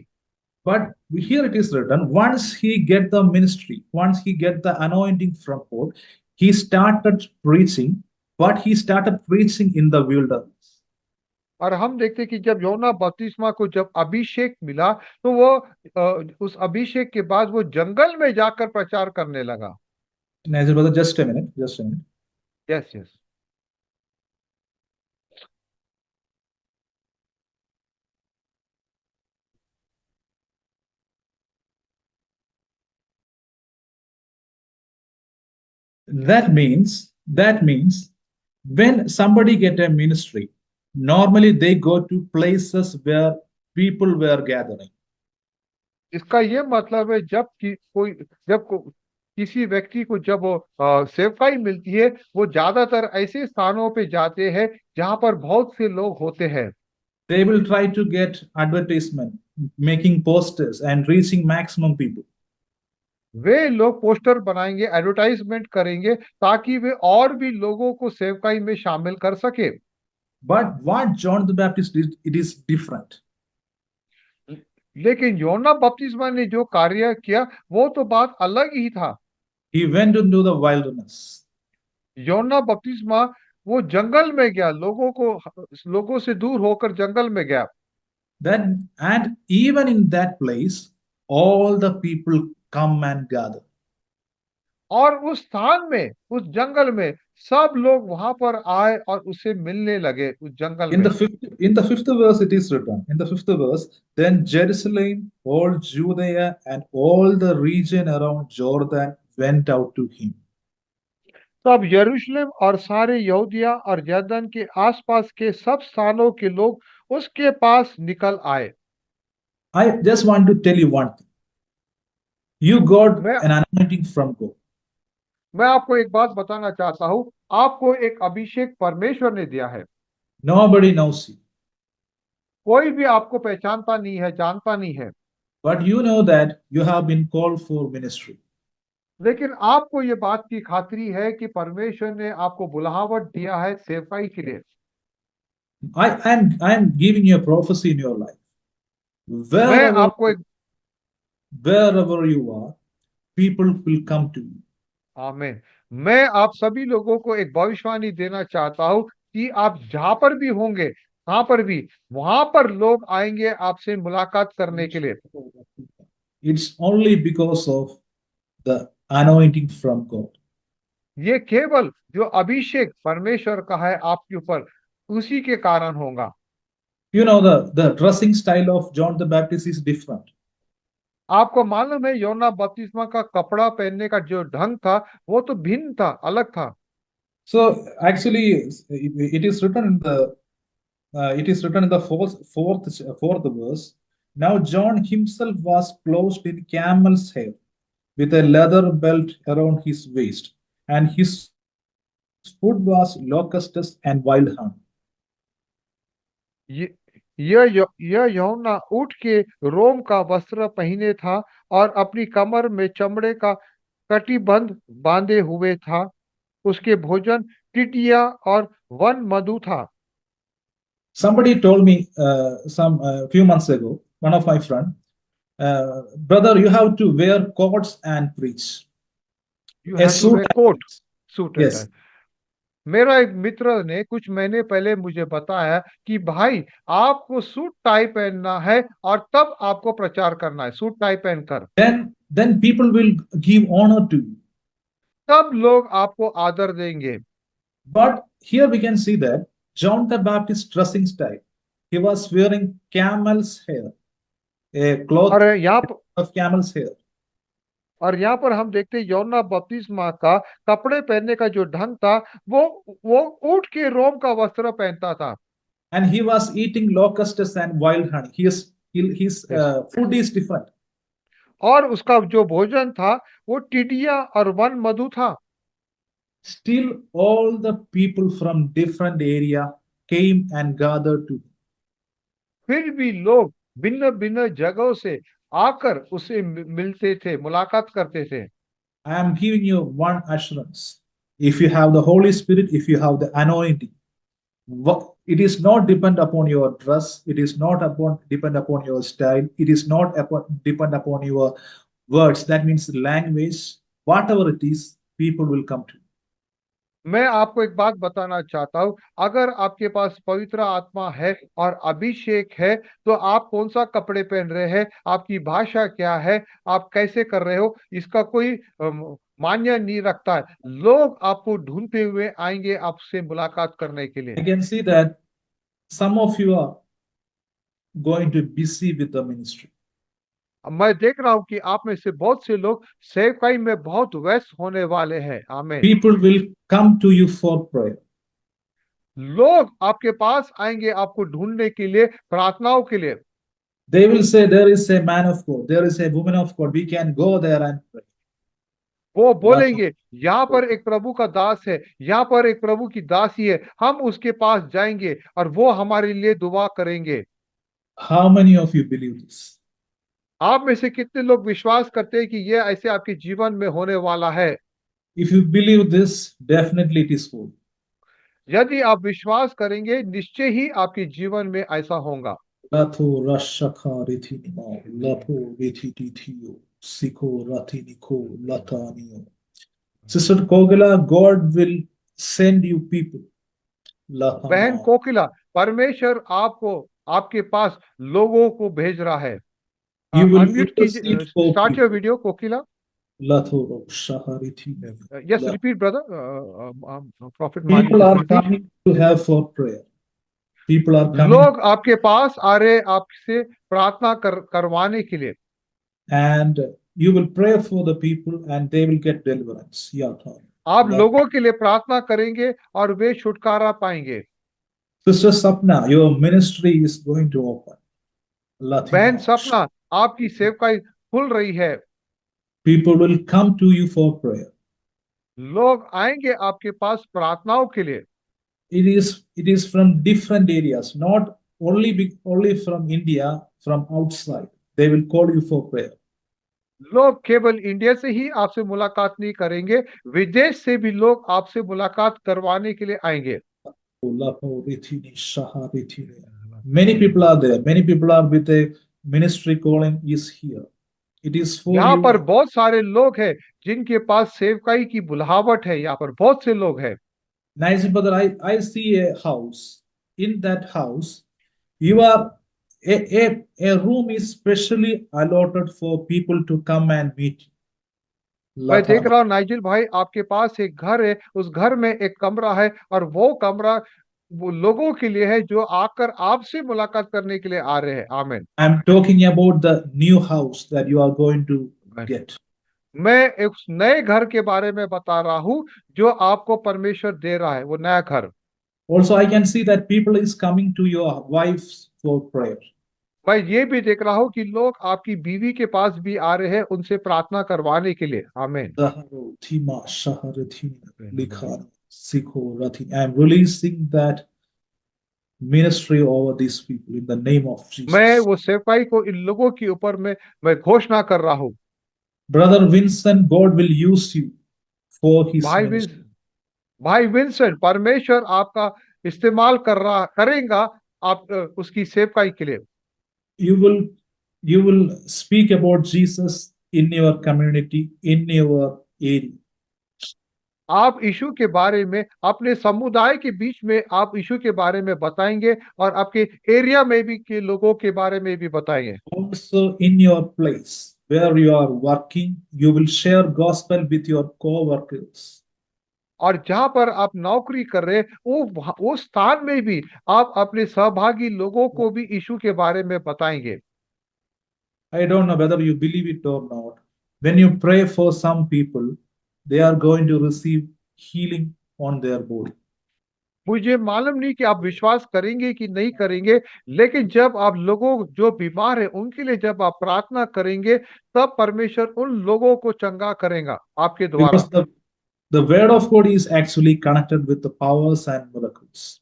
But here it is written, once he get the ministry, once he get the anointing from God, he started preaching, but he started preaching in the wilderness. और हम देखते कि जब यूहन्ना बपतिस्मा को जब अभिषेक मिला, तो वो उस अभिषेक के बाद वो जंगल में जाकर प्रचार करने लगा। Nazir brother, just a minute, just a minute. Yes yes That means when somebody get a ministry, normally they go to places where people were gathering. इसका ये मतलब है किसी व्यक्ति को जब सेवकाई मिलती है, वो ज्यादातर ऐसे स्थानों पे जाते हैं जहां पर बहुत से लोग होते हैं। They will try to get advertisement, making posters and reaching maximum people. वे लोग पोस्टर बनाएंगे, एडवर्टाइजमेंट करेंगे, ताकि वे और भी लोगों को सेवकाई में शामिल कर सके। But what John the Baptist did, it is different. लेकिन योना बपतिस्मा ने जो कार्य किया वो तो बात अलग ही था। He went into the wilderness. योना बपतिस्मा वो जंगल में गया, लोगों से दूर होकर जंगल में गया। Then, and even in that place, all the people come and gather. और उस स्थान में, उस जंगल में सब लोग वहां पर आए और उसे मिलने लगे उस जंगल में। In the fifth verse, it is written. In the fifth verse, then Jerusalem, all Judea, and all the region around Jordan went out to him. तब यरूशलेम और सारे यहूदिया और यरदन के आसपास के सब स्थानों के लोग उसके पास निकल आए। I just want to tell you one thing. You got मैं an anointing from God. मैं आपको एक बात बताना चाहता हूँ, आपको एक अभिषेक परमेश्वर ने दिया है। Nobody knows you, कोई भी आपको पहचानता नहीं है, जानता नहीं है, but you know that you have been called for ministry. लेकिन आपको ये बात की खातिरी है कि परमेश्वर ने आपको बुलाहट दिया है सेवकाई के लिए। I am giving you a prophecy in your life. मैं Wherever आपको एक wherever you are, people will come to you. आमीन, मैं आप सभी लोगों को एक भविष्यवाणी देना चाहता हूँ कि आप जहां पर भी होंगे, कहां पर भी, वहां पर लोग आएंगे आपसे मुलाकात करने के लिए। It's only because of the anointing from God. ये केवल जो अभिषेक परमेश्वर का है आपके ऊपर, उसी के कारण होगा। You know, the dressing style of John the Baptist is different. आपको मालूम है योना बपतिस्मा का कपड़ा पहनने का जो ढंग था वो तो भिन्न था, अलग था। So actually, it is written in the fourth verse. Now John himself was clothed in camel's hair, with a leather belt around his waist, and his food was locusts and wild honey. ये यह यूहन्ना ऊँट के रोम का वस्त्र पहने था और अपनी कमर में चमड़े का कटिबंध बांधे हुए था। उसके भोजन टिटिया और वन मधु था। Somebody told me some few months ago, one of my friend, brother, you have to wear coats and preach. You A have to suit wear and coat, preach. Suit and tie. Yes. मेरा एक मित्र ने कुछ महीने पहले मुझे बताया कि भाई आपको सूट टाई पहनना है और तब आपको प्रचार करना है, सूट टाई पहनकर। Then people will give honor to you. तब लोग आपको आदर देंगे। But here we can see that John the Baptist dressing style. He was wearing camel's hair, a और cloth यहाँ of camel's hair. और यहाँ पर हम देखते हैं यूहन्ना बपतिस्मा का कपड़े पहनने का जो ढंग था, वो ऊंट के रोम का वस्त्र पहनता था। And he was eating locusts and wild honey. His Yes. food is different. और उसका जो भोजन था वो टिडिया और वन मधु था। Still, all the people from different area came and gathered to him. फिर भी लोग भिन्न भिन्न जगहों से आकर उसे मिलते थे, मुलाकात करते थे। I am giving you one assurance. If you have the Holy Spirit, if you have the anointing, it is not depend upon your dress. It is not depend upon your style. It is not depend upon your words. That means language. Whatever it is, people will come to you. मैं आपको एक बात बताना चाहता हूँ, अगर आपके पास पवित्र आत्मा है और अभिषेक है, तो आप कौन सा कपड़े पहन रहे हैं, आपकी भाषा क्या है, आप कैसे कर रहे हो, इसका कोई मान्य नहीं रखता है। लोग आपको ढूंढते हुए आएंगे आपसे मुलाकात करने के लिए। I can see that some of you are going to be busy with the ministry. मैं देख रहा हूँ कि आप में से बहुत से लोग सेवकाई में बहुत व्यस्त होने वाले हैं। आमीन। People will come to you for prayer. लोग आपके पास आएंगे आपको ढूंढने के लिए, प्रार्थनाओं के लिए। They will say, there is a man of God, there is a woman of God. We can go there and pray. वो Lot बोलेंगे यहाँ पर एक प्रभु का दास है, यहाँ पर एक प्रभु की दासी है, हम उसके पास जाएंगे और वो हमारे लिए दुआ करेंगे। How many of you believe this? आप में से कितने लोग विश्वास करते हैं कि ये ऐसे आपके जीवन में होने वाला है? If you believe this, definitely it is so. यदि आप विश्वास करेंगे, निश्चय ही आपके जीवन में ऐसा होगा। Latho rashakha rithinimo, lapo ritititio, siko ratiniko, latanio. Sister Kogala, God will send you people. बहन Lahama. कोकिला, परमेश्वर आपको, आपके पास लोगों को भेज रहा है। You will अनम्यूट intercede कीजिए, for start your people. Video Kokila. Latho shaharithinimo. Yes, repeat brother, profit People मार्लिस, are repeat. coming to have for prayer. People are coming लोग आपके पास आ रहे आपसे प्रार्थना करवाने के लिए, and you will pray for the people and they will get deliverance. Yatha. आप लोगों के लिए प्रार्थना करेंगे और वे छुटकारा पाएंगे। Sister Sapna, your ministry is going to open. बहन Lathima. सपना, आपकी सेवकाई खुल रही है। People will come to you for prayer. लोग आएंगे आपके पास प्रार्थनाओं के लिए। It is from different areas, not only from India, from outside. They will call you for prayer. लोग केवल इंडिया से ही आपसे मुलाकात नहीं करेंगे, विदेश से भी लोग आपसे मुलाकात करवाने के लिए आएंगे। Many people are there. Many people are with a ministry calling is here. It is for यहाँ पर you. बहुत सारे लोग हैं जिनके पास सेवकाई की बुलाहट है। यहाँ पर बहुत से लोग हैं। Nice brother, I see a house. In that house, you are a room is specially allotted for people to come and meet you. मैं देख Latha. रहा हूँ नाइजिल भाई, आपके पास एक घर है, उस घर में एक कमरा है और वो कमरा वो लोगों के लिए है जो आकर आपसे मुलाकात करने के लिए आ रहे हैं। आमीन। I'm talking about the new house that you are going to get. मैं एक नए घर के बारे में बता रहा हूँ जो आपको परमेश्वर दे रहा है, वो नया घर। Also, I can see that people is coming to your wives for prayer. मैं ये भी देख रहा हूँ कि लोग आपकी बीवी के पास भी आ रहे हैं उनसे प्रार्थना करवाने के लिए। आमीन। Daharo, Thima, Shaharathi, Likha, Sikho, Rathi. I'm releasing that ministry over these people in the name of मैं Jesus. वो सेवकाई को इन लोगों के ऊपर में मैं घोषणा कर रहा हूँ। Brother Vincent, God will use you for his भाई ministry. विंस भाई विंसेंट, परमेश्वर आपका इस्तेमाल करेगा आप उसकी सेवकाई के लिए। You will you will speak about Jesus in your community, in your area. आप यीशु के बारे में अपने समुदाय के बीच में आप यीशु के बारे में बताएंगे और आपके एरिया में भी के लोगों के बारे में भी बताएंगे। Also in your place where you are working, you will share gospel with your co-workers. और जहां पर आप नौकरी कर रहे हैं, वो स्थान में भी आप अपने सहभागी लोगों को भी यीशु के बारे में बताएंगे। I don't know whether you believe it or not. When you pray for some people, they are going to receive healing on their body. मुझे मालूम नहीं कि आप विश्वास करेंगे कि नहीं करेंगे, लेकिन जब आप लोगों जो बीमार है उनके लिए जब आप प्रार्थना करेंगे, तब परमेश्वर उन लोगों को चंगा करेगा आपके द्वारा। Because the word of God is actually connected with the powers and miracles.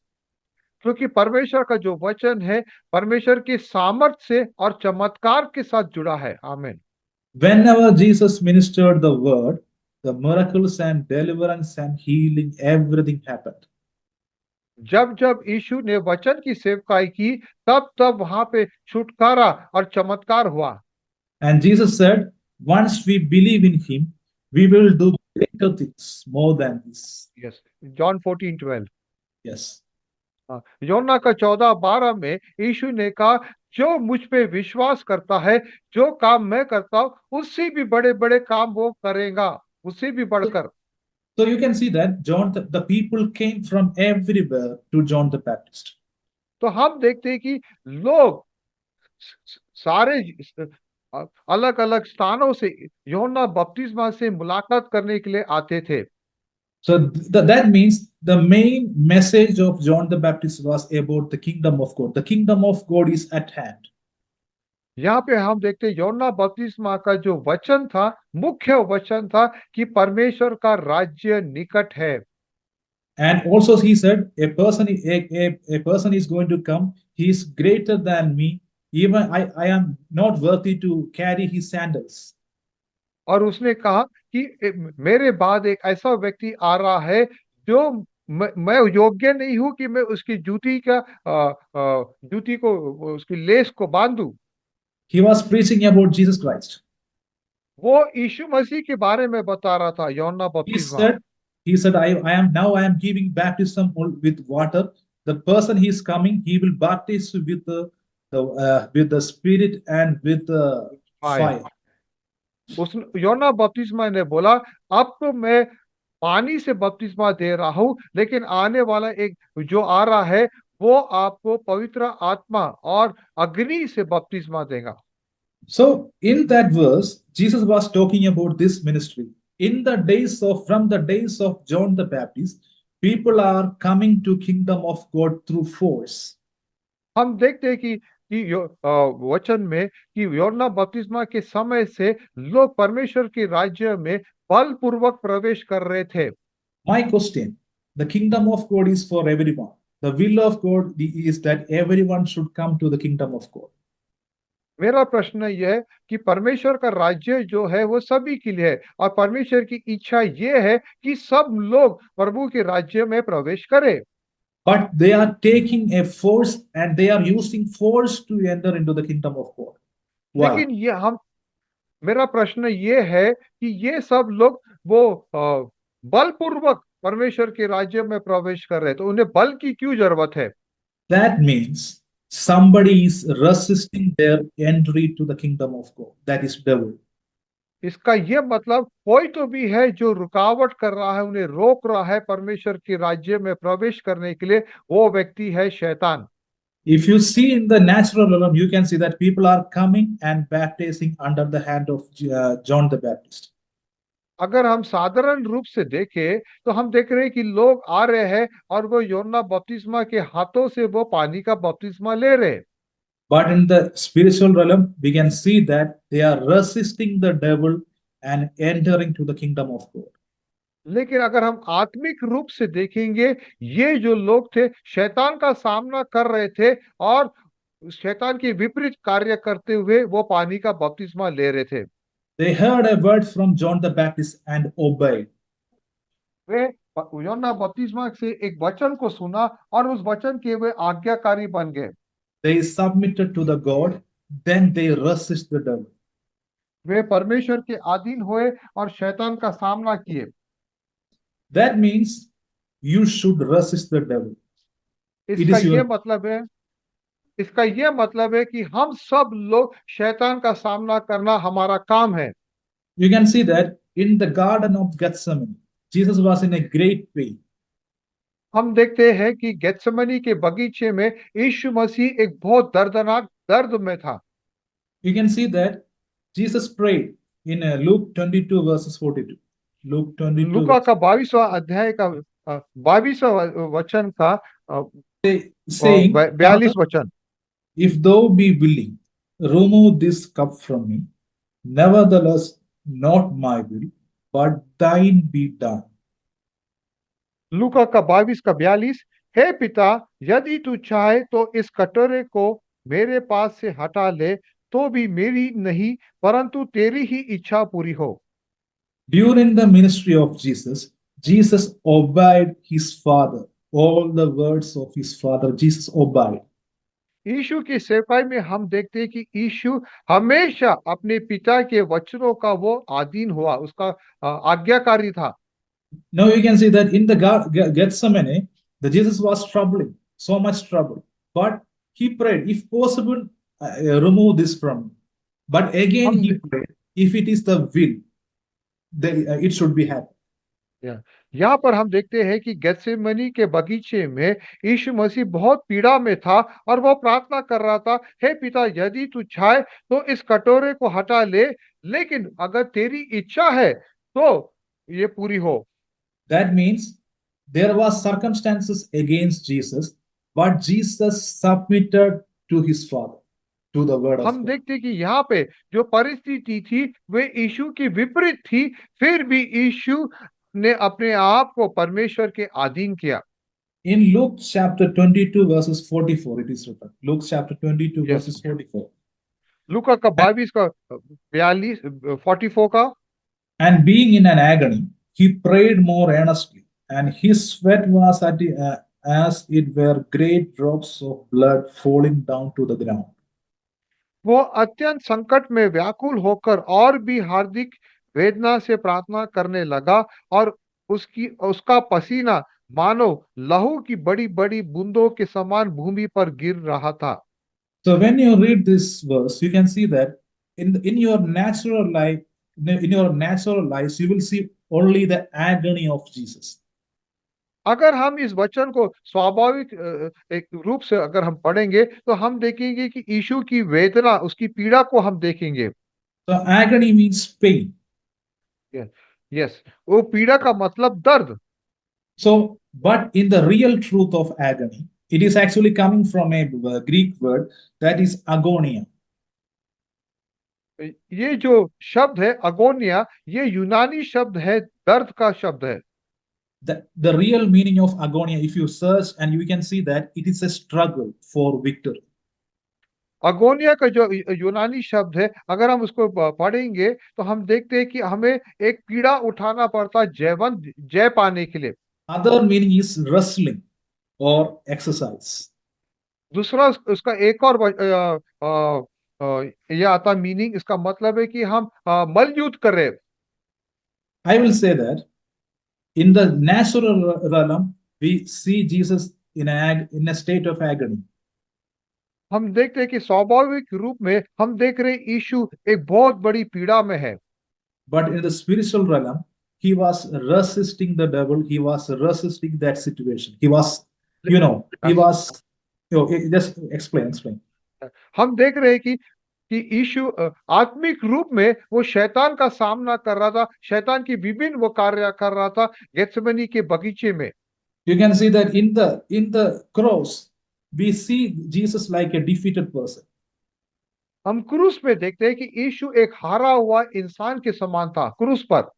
क्योंकि परमेश्वर का जो वचन है परमेश्वर के सामर्थ्य से और चमत्कार के साथ जुड़ा है। आमीन। Whenever Jesus ministered the word, the miracles and deliverance and healing, everything happened. जब जब यीशु ने वचन की सेवकाई की, तब तब वहां पे छुटकारा और चमत्कार हुआ। And Jesus said, once we believe in him, we will do greater things more than this. Yes, John 14:12। Yes. योना का 14:12 में यीशु ने कहा, जो मुझ पे विश्वास करता है, जो काम मैं करता हूं उससे भी बड़े बड़े काम वो करेगा, उससे भी बढ़कर। So you can see that John, the people came from everywhere to John the Baptist. तो हम देखते हैं कि लोग सारे अलग अलग स्थानों से योना बपतिस्मा से मुलाकात करने के लिए आते थे। So that means the main message of John the Baptist was about the kingdom of God. The kingdom of God is at hand. यहाँ पे हम देखते हैं यूहन्ना बपतिस्मा का जो वचन था, मुख्य वचन था कि परमेश्वर का राज्य निकट है। And also he said, a person is going to come, he is greater than me, even I am not worthy to carry his sandals. और उसने कहा कि मेरे बाद एक ऐसा व्यक्ति आ रहा है जो मैं योग्य नहीं हूं कि मैं उसकी जूती को, उसकी लेस को बांधूं। He was preaching about Jesus Christ. वो यीशु मसीह के बारे में बता रहा था यूहन्ना He बपतिस्मा। said, I am giving baptism with water. The person he is coming, he will baptize with the Spirit and with the fire. fire. उस यूहन्ना बपतिस्मा ने बोला, अब तो मैं पानी से बपतिस्मा दे रहा हूं, लेकिन आने वाला एक जो आ रहा है वो आपको पवित्र आत्मा और अग्नि से बपतिस्मा देगा। So in that verse, Jesus was talking about this ministry. From the days of John the Baptist, people are coming to kingdom of God through force. हम देखते हैं कि वचन में कि यूहन्ना बपतिस्मा के समय से लोग परमेश्वर के राज्य में बलपूर्वक प्रवेश कर रहे थे। My question, the kingdom of God is for everyone. The will of God is that everyone should come to the kingdom of God. मेरा प्रश्न यह है कि परमेश्वर का राज्य जो है वो सभी के लिए है, और परमेश्वर की इच्छा ये है कि सब लोग प्रभु के राज्य में प्रवेश करें। But they are taking a force and they are using force to enter into the kingdom of God. Why? लेकिन ये हम मेरा प्रश्न ये है कि ये सब लोग वो बलपूर्वक परमेश्वर के राज्य में प्रवेश कर रहे हैं, तो उन्हें बल की क्यों जरूरत है? That means somebody is resisting their entry to the kingdom of God. That is devil. इसका ये मतलब कोई तो भी है जो रुकावट कर रहा है, उन्हें रोक रहा है परमेश्वर के राज्य में प्रवेश करने के लिए। वो व्यक्ति है शैतान। If you see in the natural realm, you can see that people are coming and baptizing under the hand of John the Baptist. अगर हम साधारण रूप से देखें तो हम देख रहे हैं कि लोग आ रहे हैं और वो यूहन्ना बपतिस्मा के हाथों से वो पानी का बपतिस्मा ले रहे हैं। But in the spiritual realm, we can see that they are resisting the devil and entering to the kingdom of God. लेकिन अगर हम आत्मिक रूप से देखेंगे, ये जो लोग थे शैतान का सामना कर रहे थे और शैतान के विपरीत कार्य करते हुए वो पानी का बपतिस्मा ले रहे थे। They heard a word from John the Baptist and obeyed. वे यूहन्ना बपतिस्मा से एक वचन को सुना और उस वचन के वे आज्ञाकारी बन गए। They submitted to the God, then they resist the devil. वे परमेश्वर के अधीन हुए और शैतान का सामना किए। That means you should resist the devil. It इसका is ये your. मतलब है इसका ये मतलब है कि हम सब लोग शैतान का सामना करना हमारा काम है। You can see that in the Garden of Gethsemane, Jesus was in a great pain. हम देखते हैं कि गेत्सेमनी के बगीचे में यीशु मसीह एक बहुत दर्दनाक दर्द में था। You can see that Jesus prayed in Luke 22 verses 42. Luke 22 लूका का 22वां अध्याय का 22वां वचन का saying, Father, 42 वचन। if thou be willing, remove this cup from me. Nevertheless, not my will, but thine be done. लूका का 22 का 42, हे पिता, यदि तू चाहे तो इस कटोरे को मेरे पास से हटा ले, तो भी मेरी नहीं परंतु तेरी ही इच्छा पूरी हो। During the ministry of Jesus, Jesus obeyed his Father. All the words of his Father, Jesus obeyed. यीशु की सेवकाई में हम देखते हैं कि यीशु हमेशा अपने पिता के वचनों का वो अधीन हुआ, उसका आज्ञाकारी था। Now you can see that in the Gethsemane, the Jesus was troubling, so much trouble. But he prayed, if possible, remove this from me. But again हम he prayed, if it is the will, then it should be happen. यहाँ पर हम देखते हैं कि गेत्सेमनी के बगीचे में यीशु मसीह बहुत पीड़ा में था और वो प्रार्थना कर रहा था, हे पिता, यदि तू चाहे तो इस कटोरे को हटा ले, लेकिन अगर तेरी इच्छा है तो ये पूरी हो। That means there was circumstances against Jesus, but Jesus submitted to his Father. to the word of हम God. देखते हैं कि यहाँ पे जो परिस्थिति थी वे यीशु की विपरीत थी, फिर भी यीशु ने अपने आप को परमेश्वर के अधीन किया। In Luke chapter 22, verses 44, it is written. Luke chapter 22, yes, verses 44. लूका का 22 का 42 44 का। And being in an agony, he prayed more earnestly, and his sweat was as it were great drops of blood falling down to the ground. वो अत्यंत संकट में व्याकुल होकर और भी हार्दिक वेदना से प्रार्थना करने लगा, और उसकी उसका पसीना मानो लहू की बड़ी बड़ी बूंदों के समान भूमि पर गिर रहा था। So when you read this verse, you can see that in your natural life, in your natural lives, you will see only the agony of Jesus. अगर हम इस वचन को स्वाभाविक एक रूप से अगर हम पढ़ेंगे तो हम देखेंगे कि यीशु की वेदना, उसकी पीड़ा को हम देखेंगे। So agony means pain. Yes, वो पीड़ा का मतलब दर्द। So, but in the real truth of agony, it is actually coming from a Greek word that is agonia. ये जो शब्द है अगोनिया, ये यूनानी शब्द है, दर्द का शब्द है। The real meaning of agonia, if you search, and you can see that it is a struggle for victory. अगोनिया का जो यूनानी शब्द है, अगर हम उसको पढ़ेंगे तो हम देखते हैं कि हमें एक पीड़ा उठाना पड़ता जयवंत जय पाने के लिए। Other meaning is wrestling or exercise. दूसरा उसका एक और ये आता मीनिंग, इसका मतलब है कि हम मल युद्ध कर रहे हैं। I will say that in the natural realm, we see Jesus in a state of agony. हम देखते हैं कि स्वाभाविक रूप में हम देख रहे हैं यीशु एक बहुत बड़ी पीड़ा में है। But in the spiritual realm, he was resisting the devil. He was resisting that situation. He was, he was, just explain. हम देख रहे हैं कि यीशु आत्मिक रूप में वो शैतान का सामना कर रहा था, शैतान की विभिन्न वो कार्य कर रहा था गेत्सेमनी के बगीचे में। You can see that in the cross, we see Jesus like a defeated person. हम क्रूस में देखते हैं कि यीशु एक हारा हुआ इंसान के समान था क्रूस पर।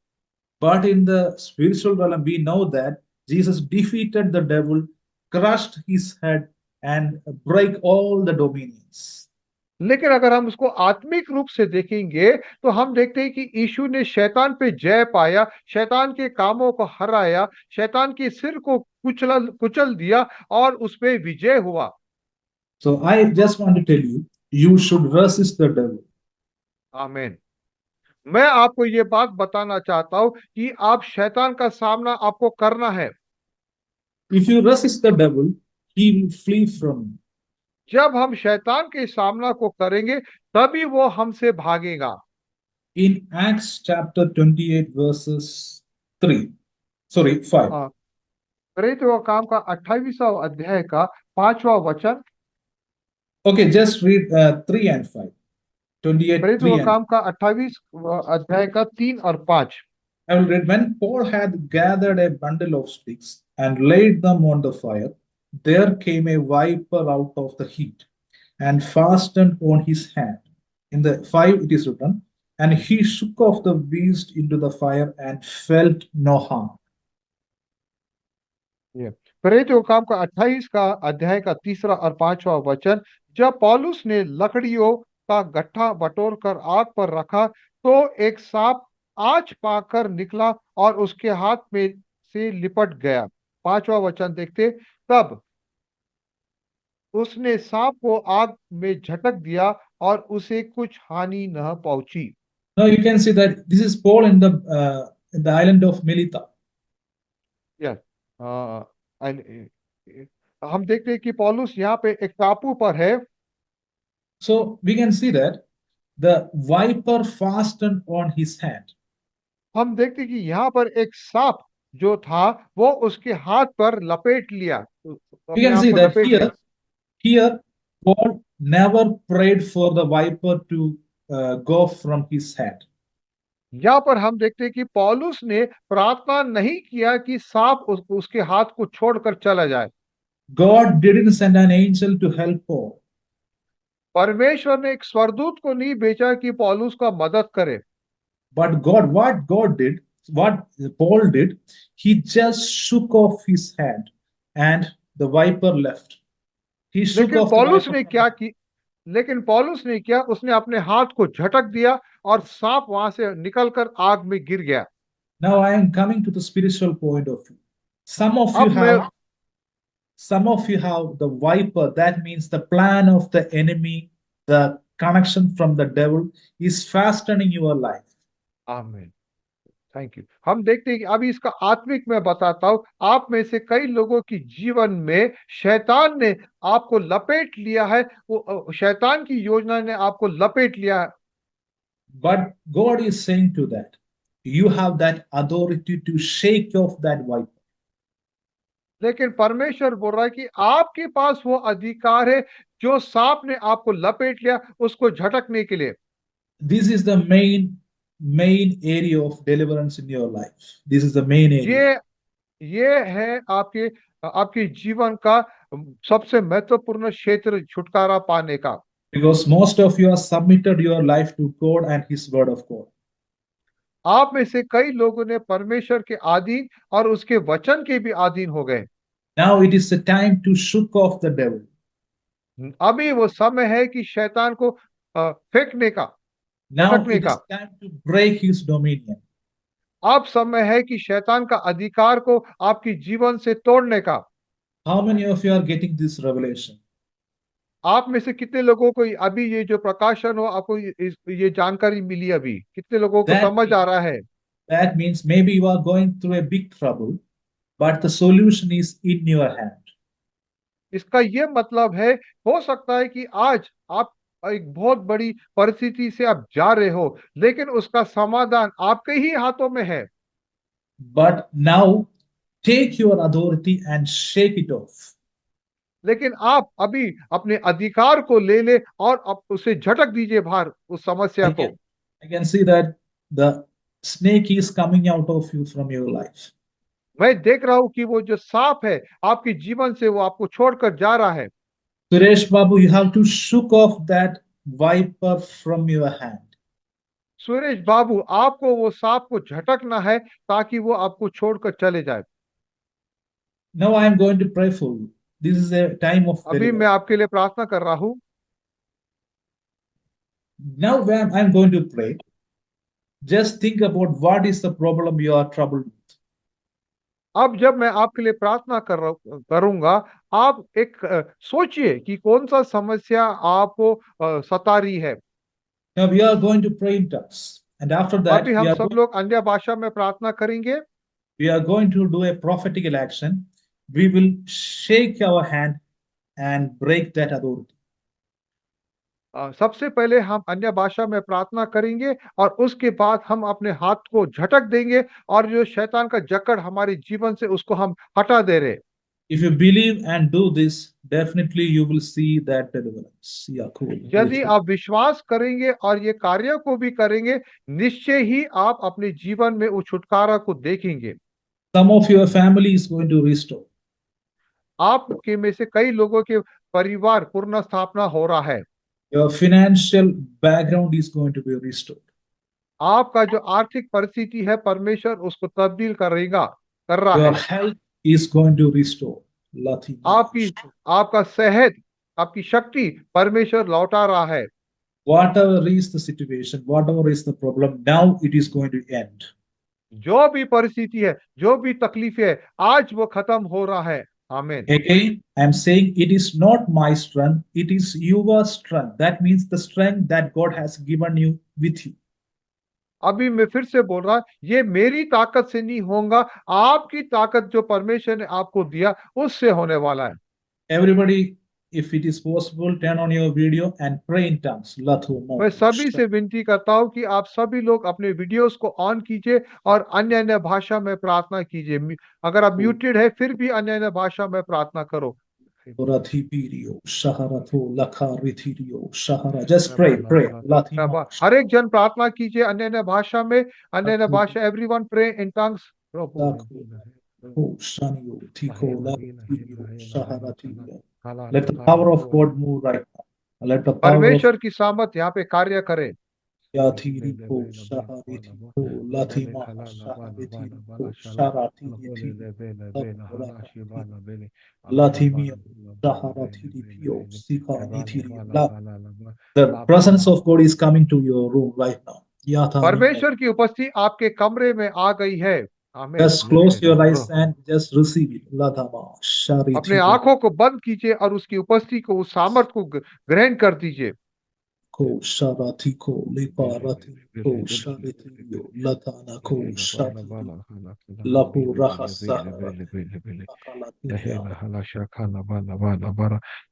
But in the spiritual realm, we know that Jesus defeated the devil, crushed his head, and break all the dominions. लेकिन अगर हम उसको आत्मिक रूप से देखेंगे तो हम देखते हैं कि यीशु ने शैतान पे जय पाया, शैतान के कामों को हराया, शैतान के सिर को कुचल दिया और उस पे विजय हुआ। So I just want to tell you, you should resist the devil. आमीन। मैं आपको ये बात बताना चाहता हूं कि आप शैतान का सामना आपको करना है। If you resist the devil, he will flee from you. जब हम शैतान के सामना को करेंगे तभी वो हमसे भागेगा। In Acts chapter 28, verses 3, sorry, 5. प्रेरितों का काम का 28वां अध्याय का 5वां वचन। Okay, just read 3 and 5. 28, प्रेरितों 3 का and 5. काम का 28 अध्याय का 3 और 5। I will read. When Paul had gathered a bundle of sticks and laid them on the fire, there came a viper out of the heat and fastened on his hand. In the 5 it is written, and he shook off the beast into the fire and felt no harm. प्रेरितों का काम का 28 का अध्याय का 3 और 5वां वचन। जब पौलुस ने लकड़ियों का गट्ठा बटोर कर आग पर रखा तो एक सांप आँच पाकर निकला और उसके हाथ में से लिपट गया। 5वां वचन देखते। तब उसने सांप को आग में झटक दिया और उसे कुछ हानि न पहुंची। Now you can see that this is Paul in the island of Melita. Yes, हम देखते हैं कि पौलुस यहाँ पे एक टापू पर है। So we can see that the viper fastened on his hand. हम देखते हैं कि यहाँ पर एक सांप जो था वो उसके हाथ पर लपेट लिया, You अपने can आप see को that लपेट लिया। here Paul never prayed for the viper to go from his hand. यहाँ पर हम देखते हैं कि पौलुस ने प्रार्थना नहीं किया कि सांप उसके हाथ को छोड़कर चला जाए। God didn't send an angel to help Paul. परमेश्वर ने एक स्वर्गदूत को नहीं भेजा कि पौलुस का मदद करे, But what God did, what Paul did, he just shook off his hand and the viper left. He shook लेकिन off the पौलुस viper ने from the क्या की लेकिन पौलुस ने क्या, उसने अपने हाथ को झटक दिया और सांप वहां से निकलकर आग में गिर गया। Now I am coming to the spiritual point of view. Some of you अब मैं have some of you have the viper, that means the plan of the enemy, the connection from the devil is fastening your life. आमीन, thank you. हम देखते हैं कि अभी इसका आत्मिक मैं बताता हूं, आप में से कई लोगों की जीवन में शैतान ने आपको लपेट लिया है, वो शैतान की योजना ने आपको लपेट लिया है। But God is saying to that, you have that authority to shake off that viper. लेकिन परमेश्वर बोल रहा है कि आपके पास वो अधिकार है, जो सांप ने आपको लपेट लिया उसको झटकने के लिए। This is the main area of deliverance in your life. This is the main area. ये ये है आपके आपके जीवन का सबसे महत्वपूर्ण क्षेत्र छुटकारा पाने का। Because most of you have submitted your life to God and His Word of God. आप में से कई लोगों ने परमेश्वर के अधीन और उसके वचन के भी अधीन हो गए। Now it is the time to shook off the devil. अभी वो समय है कि शैतान को फेंकने का, Now झटकने it का। is time to break his dominion. अब समय है कि शैतान का अधिकार को आपकी जीवन से तोड़ने का। How many of you are getting this revelation? आप में से कितने लोगों को अभी ये जो प्रकाशन हो, आपको ये जानकारी मिली? अभी कितने लोगों को That समझ आ means, रहा है? that means maybe you are going through a big trouble, but the solution is in your hand. इसका ये मतलब है, हो सकता है कि आज आप एक बहुत बड़ी परिस्थिति से आप जा रहे हो, लेकिन उसका समाधान आपके ही हाथों में है। But now take your authority and shake it off. लेकिन आप अभी अपने अधिकार को ले ले और अब उसे झटक दीजिए बाहर, उस समस्या I को। can, I can see that the snake is coming out of you from your life. मैं देख रहा हूं कि वो जो सांप है आपके जीवन से वो आपको छोड़कर जा रहा है। Suresh Babu, you have to shook off that viper from your hand. Suresh Babu, आपको वो सांप को झटकना है ताकि वो आपको छोड़कर चले जाए। Now I am going to pray for you. This is a time of अभी मैं deliverance. आपके लिए प्रार्थना कर रहा हूं। Now when I'm going to pray, just think about what is the problem you are troubled with. अब जब मैं आपके लिए प्रार्थना करूंगा, आप एक सोचिए कि कौन सा समस्या आपको सता रही है। Now we are going to pray in tongues. And after अभी that, हम सब लोग अन्य भाषा में प्रार्थना करेंगे। we are going to do a prophetical action. We will shake our hand and break that authority. सबसे पहले हम अन्य भाषा में प्रार्थना करेंगे और उसके बाद हम अपने हाथ को झटक देंगे और जो शैतान का जकड़ हमारे जीवन से उसको हम हटा दे रहे। If you believe and do this, definitely you will see that deliverance. Yeah, cool. यदि आप विश्वास करेंगे और ये कार्य को भी करेंगे, निश्चय ही आप अपने जीवन में उस छुटकारा को देखेंगे। Some of your family is going to restore. आपके में से कई लोगों के परिवार पुनः स्थापना हो रहा है। Your financial background is going to be restored. आपका जो आर्थिक परिस्थिति है, परमेश्वर उसको तब्दील कर रहा Your है। health is going to restore. आपका सेहत, आपकी शक्ति परमेश्वर लौटा रहा है। Whatever is the situation, whatever is the problem, now it is going to end. जो भी परिस्थिति है, जो भी तकलीफ है, आज वो खत्म हो रहा है। आमीन। Again, I'm saying it is not my strength, it is your strength. That means the strength that God has given you with you. अभी मैं फिर से बोल रहा, ये मेरी ताकत से नहीं होगा, आपकी ताकत जो परमेश्वर ने आपको दिया उससे होने वाला है। Everybody, if it is possible, turn on your video and pray in tongues. मैं सभी से विनती करता हूं कि आप सभी लोग अपने वीडियोस को ऑन कीजिए और अन्य अन्य भाषा में प्रार्थना कीजिए। अगर आप म्यूटेड है फिर भी अन्य अन्य भाषा में प्रार्थना करो। Just pray, pray. हर एक जन प्रार्थना कीजिए अन्य अन्य भाषा में, अन्य अन्य भाषा। Everyone pray in tongues. Let the power of God move right now. Let the power of परमेश्वर की सामर्थ यहाँ पे कार्य करे। Yathiriko Shaharitiko Latima Shaharitiko Sharatiriti Laborati Latimio Shaharatiripio Sika Nitirio. The presence of God is coming to your room right now. Yathanimo. परमेश्वर की उपस्थिति आपके कमरे में आ गई है। आमीन। Just close your eyes and just receive it. Ladama अपने Sharitiko आंखों को बंद कीजिए और उसकी उपस्थिति को, उस सामर्थ को ग्रहण कर दीजिए। Sharatiko Liparatiko Sharitio Latana Ko Shariti Lapu Rahasa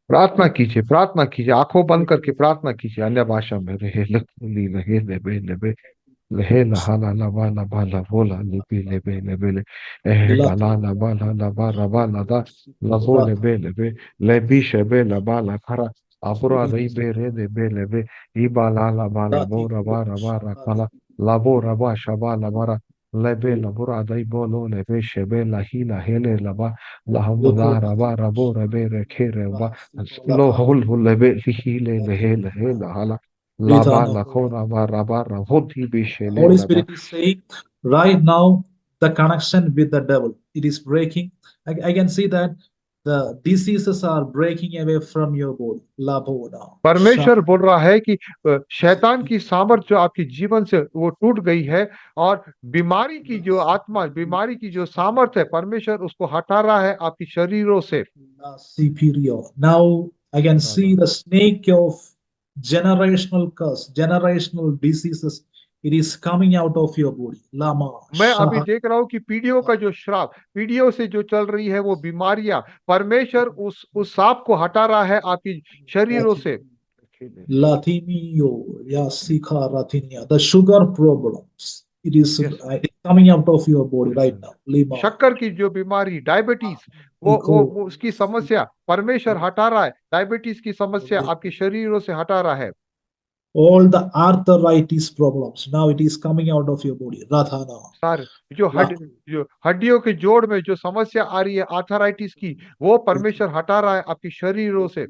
प्रार्थना कीजिए, प्रार्थना कीजिए, आंखों बंद करके प्रार्थना कीजिए अन्य भाषा में। रहे लखुली लहे लेबे लेबे लहे लहा ला ला बा ला बा ला वो ला लिपि लेबे लेबे ले एहे ला ला ला बा ला ला बा रा बा ला दा लबो लेबे लेबे लेबी शेबे ला बा ला खरा अपुरा रही बे रे दे बे लेबे ई बा ला बा ला बो रा बा रा खाला लाबो रा बा शबा ला बा रा लेबे लबुरा दई बोलो लेबे शेबे लही लहेले लबा लहमुला रबा रबो रबे रेखे रेबा लो हुल हुल लेबे लिही ले लहे लहे लहाला लाबा लखो रबा रबा रहोती बेशेले Holy लबा। Spirit is saying, right now, the connection with the devil, it is breaking. I can see that the diseases are breaking away from your body. Labona. परमेश्वर बोल रहा है कि शैतान की सामर्थ जो आपके जीवन से वो टूट गई है और बीमारी की जो आत्मा, बीमारी की जो सामर्थ है, परमेश्वर उसको हटा रहा है आपकी शरीरों से। Superior. Now I can see the snake of generational curse, generational diseases. It is coming out of your body. Lama. मैं अभी देख रहा हूँ कि पीढ़ियों का जो श्राप, पीढ़ियों से जो चल रही है वो बीमारियां, परमेश्वर उस सांप को हटा रहा है आपकी शरीरों से। Latinio, Yasika Ratinia, the sugar problems. It is coming out of your body right now. Lima. शक्कर की जो बीमारी, डायबिटीज, वो उसकी समस्या परमेश्वर हटा रहा है। डायबिटीज की समस्या आपके शरीरों से हटा रहा है। All the arthritis problems, now it is coming out of your body. Radhana. सारे जो हड्डियों के जोड़ में जो समस्या आ रही है आर्थराइटिस की, वो परमेश्वर हटा रहा है आपकी शरीरों से।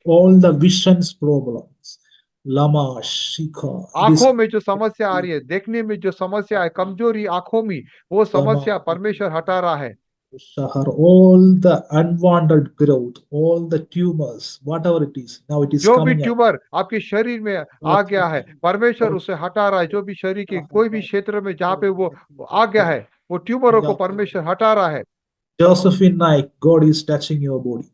All the visions problems. Lama Shika. आंखों में जो समस्या आ रही है, देखने में जो समस्या है, कमजोरी आंखों में, वो समस्या परमेश्वर हटा रहा है। Shahar, all the unwanted growth, all the tumors, whatever it is, now it is जो भी coming out. ट्यूमर आपके शरीर में आ गया है, परमेश्वर उसे हटा रहा है। जो भी शरीर के कोई भी क्षेत्र में जहाँ पे वो आ गया है, वो ट्यूमरों को परमेश्वर हटा रहा है। Josephine Naik, God is touching your body.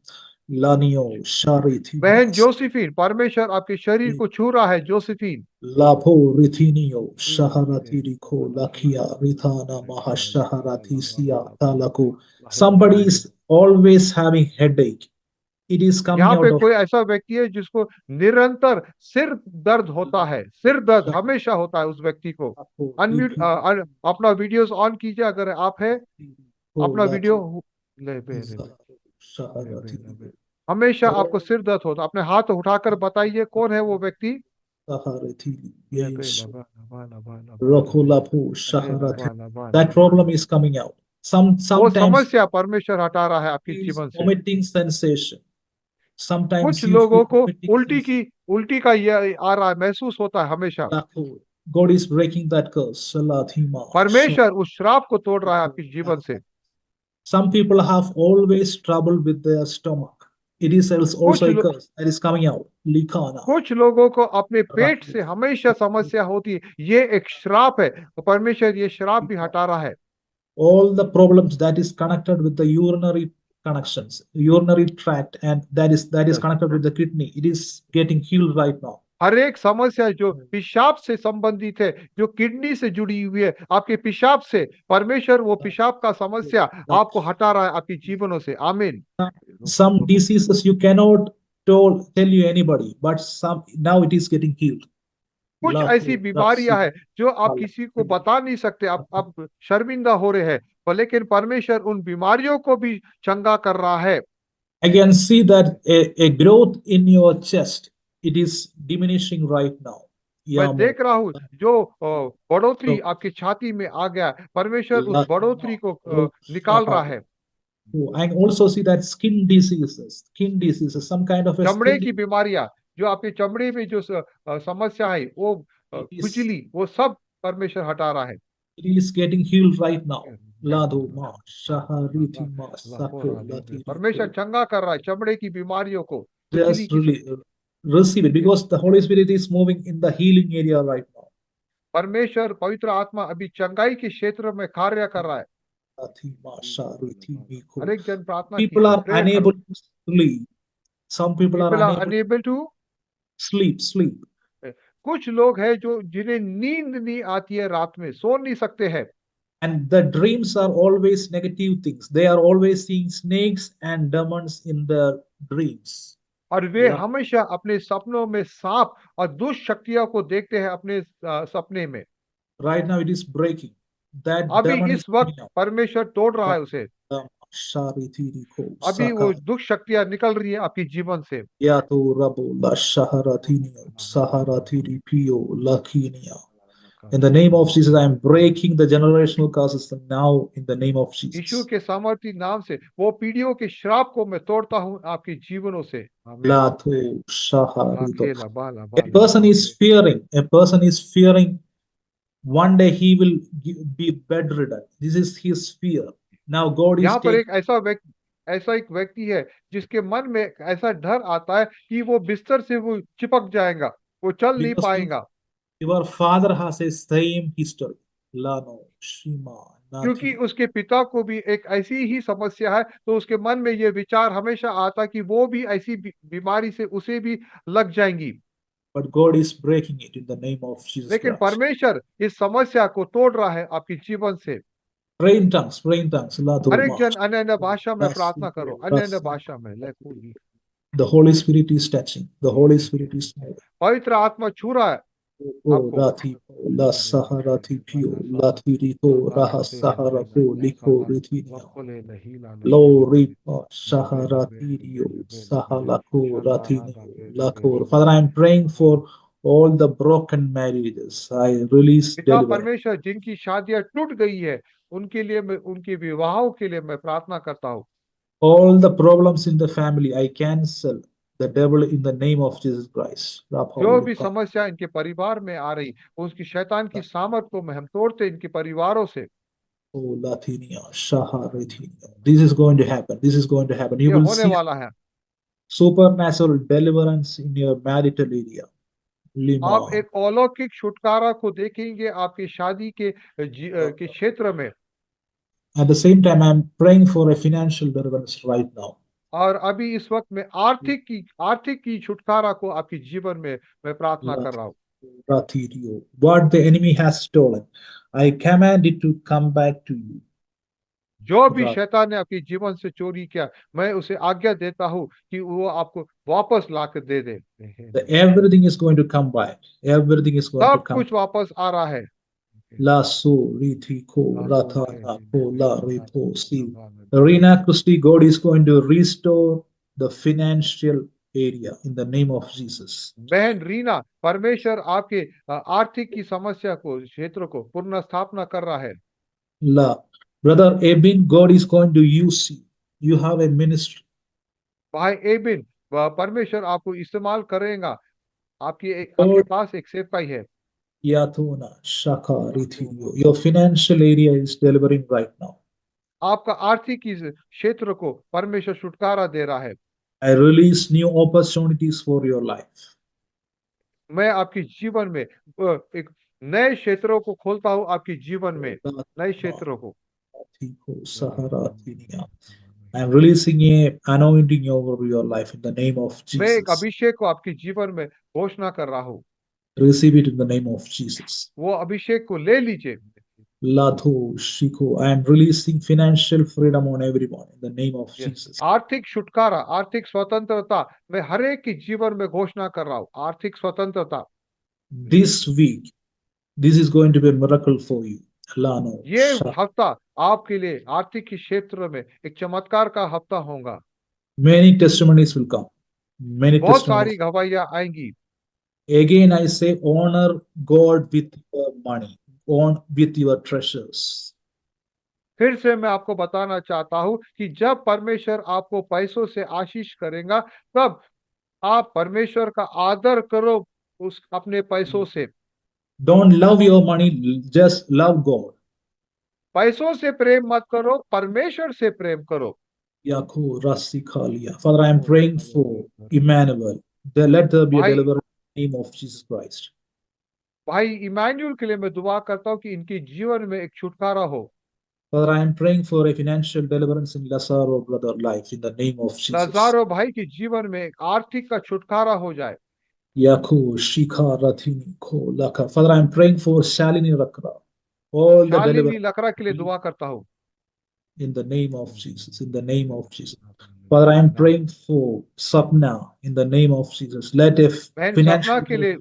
Lanio Sharithi. बहन जोसेफिन, परमेश्वर आपके शरीर को छू रहा है। Josephine Lapo Rithinio Shaharati Riko Lakia Rithana Mahashaharati Sia Talaku. Somebody is always having headache. It is coming यहाँ out पे of कोई ऐसा व्यक्ति है जिसको निरंतर सिर दर्द होता है, सिर दर्द हमेशा होता है उस व्यक्ति को। अनम्यूट अपना वीडियोस ऑन कीजिए अगर आप है, अपना वीडियो हमेशा आपको सिर दर्द होता। अपने हाथ उठाकर बताइए कौन है वो व्यक्ति। That problem is coming out. वो Sometimes समस्या परमेश्वर हटा रहा है आपके जीवन से। vomiting sensation. Sometimes कुछ you लोगों feel को उल्टी का ये आ रहा है, महसूस होता है हमेशा। God is breaking that curse. परमेश्वर उस श्राप को तोड़ रहा है आपके जीवन से। Some people have always trouble with their stomach. It is also a curse that is coming out. Likana. कुछ लोगों को अपने पेट से हमेशा समस्या होती है, ये एक श्राप है। तो परमेश्वर ये श्राप भी हटा रहा है। All the problems that is connected with the urinary connections, urinary tract, and that is connected with the kidney, it is getting healed right now. हर एक समस्या जो पेशाब से संबंधित है, जो किडनी से जुड़ी हुई है, आपके पेशाब से, परमेश्वर वो पेशाब का समस्या आपको हटा रहा है आपके जीवनों से। आमीन। Some diseases you cannot tell you anybody, but now it is getting healed. कुछ ऐसी बीमारियां हैं जो आप किसी को बता नहीं सकते, आप शर्मिंदा हो रहे हैं, पर लेकिन परमेश्वर उन बीमारियों को भी चंगा कर रहा है। I can see that a growth in your chest, it is diminishing right now. मैं देख रहा हूँ जो बढ़ोतरी आपकी छाती में आ गया, परमेश्वर उस बढ़ोतरी को निकाल रहा है। I also see that skin diseases, some kind of चमड़े की बीमारियां, जो आपके चमड़े में जो समस्या है, वो It is खुजली, वो सब परमेश्वर हटा रहा है। it is getting healed right now. Yes, Lado Lord. ma La- shahariti la- ma la- हो sako रहा है। latiri परमेश्वर ko. चंगा कर रहा है चमड़े की बीमारियों को, खुजली Just की really receive it because the Holy Spirit is moving in the healing area right now. परमेश्वर पवित्र आत्मा अभी चंगाई के क्षेत्र में कार्य कर रहा है। Lati ma shariti miko. हर एक जन प्रार्थना People कीजिए, are प्रेयर unable करो। to sleep. Some people are people are unable to unable to, sleep. कुछ लोग हैं जो जिन्हें नींद नहीं आती है, रात में सो नहीं सकते हैं। And the dreams are always negative things. They are always seeing snakes and demons in their dreams. और वे हमेशा अपने सपनों में सांप और दुष्ट शक्तियों को देखते हैं अपने सपने में। Right now, it is breaking. That अभी demon is इस वक्त coming out. परमेश्वर तोड़ रहा है उसे। Sharithiriko अभी वो Saka. दुष्ट शक्तियां निकल रही है आपके जीवन से। Yato Rabo La Shaharathinio Saharathiripio Lakinia. In the name of Jesus, I am breaking the generational curses now in the name of Yeshu Jesus. के सामर्थी नाम से वो पीढ़ियों के श्राप को मैं तोड़ता हूँ आपके जीवनों से। आमीन। Lato Shaharito. Lakhe Bala A Bala person is fearing, a person is fearing one day he will be bedridden. This is his fear. Now God is यहाँ पर taking, एक ऐसा एक व्यक्ति है जिसके मन में ऐसा डर आता है कि वो बिस्तर से वो चिपक जाएगा, वो चल नहीं because पाएगा। your father has a same history. Lano, Shima, क्योंकि Nati. उसके पिता को भी एक ऐसी ही समस्या है, तो उसके मन में ये विचार हमेशा आता कि वो भी ऐसी बीमारी से उसे भी लग जाएंगी। But God is breaking it in the name of Jesus लेकिन Christ. परमेश्वर इस समस्या को तोड़ रहा है आपके जीवन से। Pray in tongues. Her Lato, एक Ma. जन अन्य अन्य भाषा में प्रार्थना करो, Rasiko, अन्य अन्य Rasiko. भाषा में लेखो। The Holy Spirit is touching. The Holy Spirit is moving. पवित्र आत्मा छू रहा है Oh, आपको। Rati, La Saharati Pio, Lati Rito, Raha Saharako, Liko, Ritinia. Lo Ripa, Saharatirio, Sahalako, Ratinio, Lako. Father, I'm praying for all the broken marriages. I release पिता deliverance. परमेश्वर जिनकी शादियां टूट गई है, उनके लिए मैं, उनके विवाहों के लिए मैं प्रार्थना करता हूँ। All the problems in the family, I cancel the devil in the name of Jesus Christ. जो भी समस्या इनके परिवार में आ रही, उसकी शैतान की सामर्थ को मैं हम तोड़ते इनके परिवारों से। Oh, Latinia, Shaharatinia. This is going to happen. This is going to happen. You ये will होने see वाला है। supernatural deliverance in your marital area. आप Lima. एक अलौकिक छुटकारा को देखेंगे आपकी शादी के के क्षेत्र में। At the same time, I'm praying for a financial deliverance right now. और अभी इस वक्त में आर्थिक की छुटकारा को आपके जीवन में मैं प्रार्थना कर रहा हूँ। Ratirio. What the enemy has stolen, I command it to come back to you. जो भी शैतान ने आपके जीवन से चोरी किया, मैं उसे आज्ञा देता हूँ कि वो आपको वापस ला कर दे दे। Everything is going to come back. Everything is going to सब come. कुछ वापस आ रहा है। La so riti ko rata na ko la ripo si. Rina Christi, God is going to restore the financial area in the name of Jesus. बहन रीना, परमेश्वर आपके आर्थिक की समस्या को, क्षेत्र को पुनः स्थापना कर रहा है। La brother Abin, God is going to use you. You have a ministry. भाई एबिन, परमेश्वर आपको इस्तेमाल करेगा। आपके God पास एक सेवकाई है। Yatuna Shaka Rithiyo. Your financial area is delivering right now. आपका आर्थिक की क्षेत्र को परमेश्वर छुटकारा दे रहा है। I release new opportunities for your life. मैं आपके जीवन में एक नए क्षेत्रों को खोलता हूँ, आपके जीवन में नए क्षेत्रों को। I am releasing a anointing over your life in the name of मैं एक Jesus. अभिषेक को आपके जीवन में घोषणा कर रहा हूँ। Receive it in the name of Jesus. वो अभिषेक को ले लीजिए। Latho Shiko. I am releasing financial freedom on everyone in the name of Jesus. आर्थिक छुटकारा, आर्थिक स्वतंत्रता मैं हर एक के जीवन में घोषणा कर रहा हूँ। आर्थिक स्वतंत्रता। This week, this is going to be a miracle for you. Lano. ये हफ्ता आपके लिए आर्थिक के क्षेत्र में एक चमत्कार का हफ्ता होगा। Many testimonies will come. Many बहुत सारी testimonies. गवाहियां आएंगी। Again, I say, honor God with your money, on with your treasures. फिर से मैं आपको बताना चाहता हूं कि जब परमेश्वर आपको पैसों से आशीष करेगा, तब आप परमेश्वर का आदर करो उस अपने पैसों से। Don't love your money, just love God. पैसों से प्रेम मत करो, परमेश्वर से प्रेम करो। Yako Rasi Kalia. Father, I'm praying for Emmanuel. Let there be a भाई deliverance in the name of Jesus Christ. भाई इमानुएल के लिए मैं दुआ करता हूँ कि इनके जीवन में एक छुटकारा हो। Father, I am praying for a financial deliverance in Lazaro brother life in the name of Jesus. Lazaro भाई के जीवन में एक आर्थिक का छुटकारा हो जाए। Yako Shika Rathini Ko Laka. Father, I am praying for Shalini Rakra. All the deliverance Shalini लकड़ा के लिए दुआ करता हूँ। in the name of Jesus. In the name of Jesus. Father, I am praying for Sapna in the name of Jesus. Let a बहन सपना financial के लिए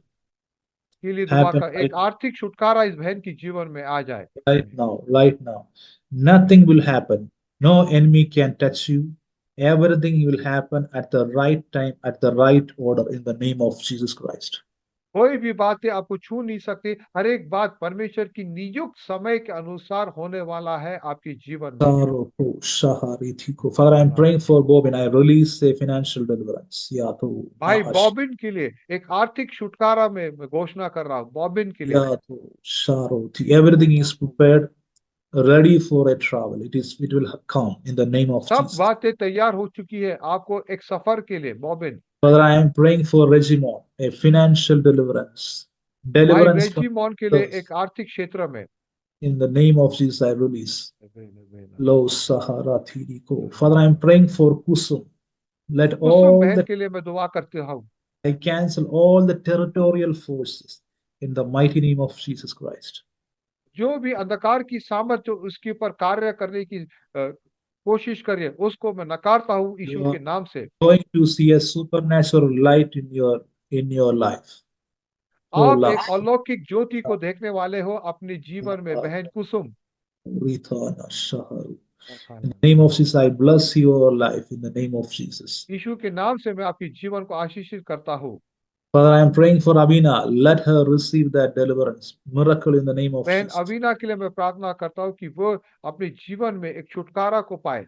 दुआ happen कर, right एक आर्थिक छुटकारा इस बहन के जीवन में आ जाए। right now, right now. Nothing will happen. No enemy can touch you. Everything will happen at the right time, at the right order in the name of Jesus Christ. कोई भी बातें आपको छू नहीं सकती, हर एक बात परमेश्वर की नियुक्त समय के अनुसार होने वाला है आपके जीवन में। Father, I'm praying for Bob and I release a financial deliverance. भाई बॉबिन के लिए एक आर्थिक छुटकारा में मैं घोषणा कर रहा हूँ, बॉबिन के लिए। Everything is prepared, ready for a travel. It will come in the name of सब Jesus. बातें तैयार हो चुकी है आपको एक सफर के लिए, bobbin. Father, I am praying for Regimon, a financial deliverance. भाई Deliverance from रेजिमोन के लिए curse. एक आर्थिक क्षेत्र में। In the name of Jesus, I release. Lo Sahara Thiriko. Father, I am praying for Kusum. Let Kusum all बहन the के लिए मैं दुआ करती हूँ। I cancel all the territorial forces in the mighty name of Jesus Christ. जो भी अंधकार की सामर्थ्य उसके ऊपर कार्य करने की कोशिश करिए, उसको मैं नकारता हूँ You यीशु are के नाम से। going to see a supernatural light in your life. Oh, आप la. एक अलौकिक ज्योति को देखने वाले हो अपने जीवन में, बहन कुसुम। Rithana Shaharu. In the name of Jesus, I bless your life in the name of Jesus. यीशु के नाम से मैं आपके जीवन को आशीषित करता हूँ। Father, I am praying for Abina. Let her receive that deliverance, miracle in the name of बहन Jesus. अवीना के लिए मैं प्रार्थना करता हूँ कि वो अपने जीवन में एक छुटकारा को पाए।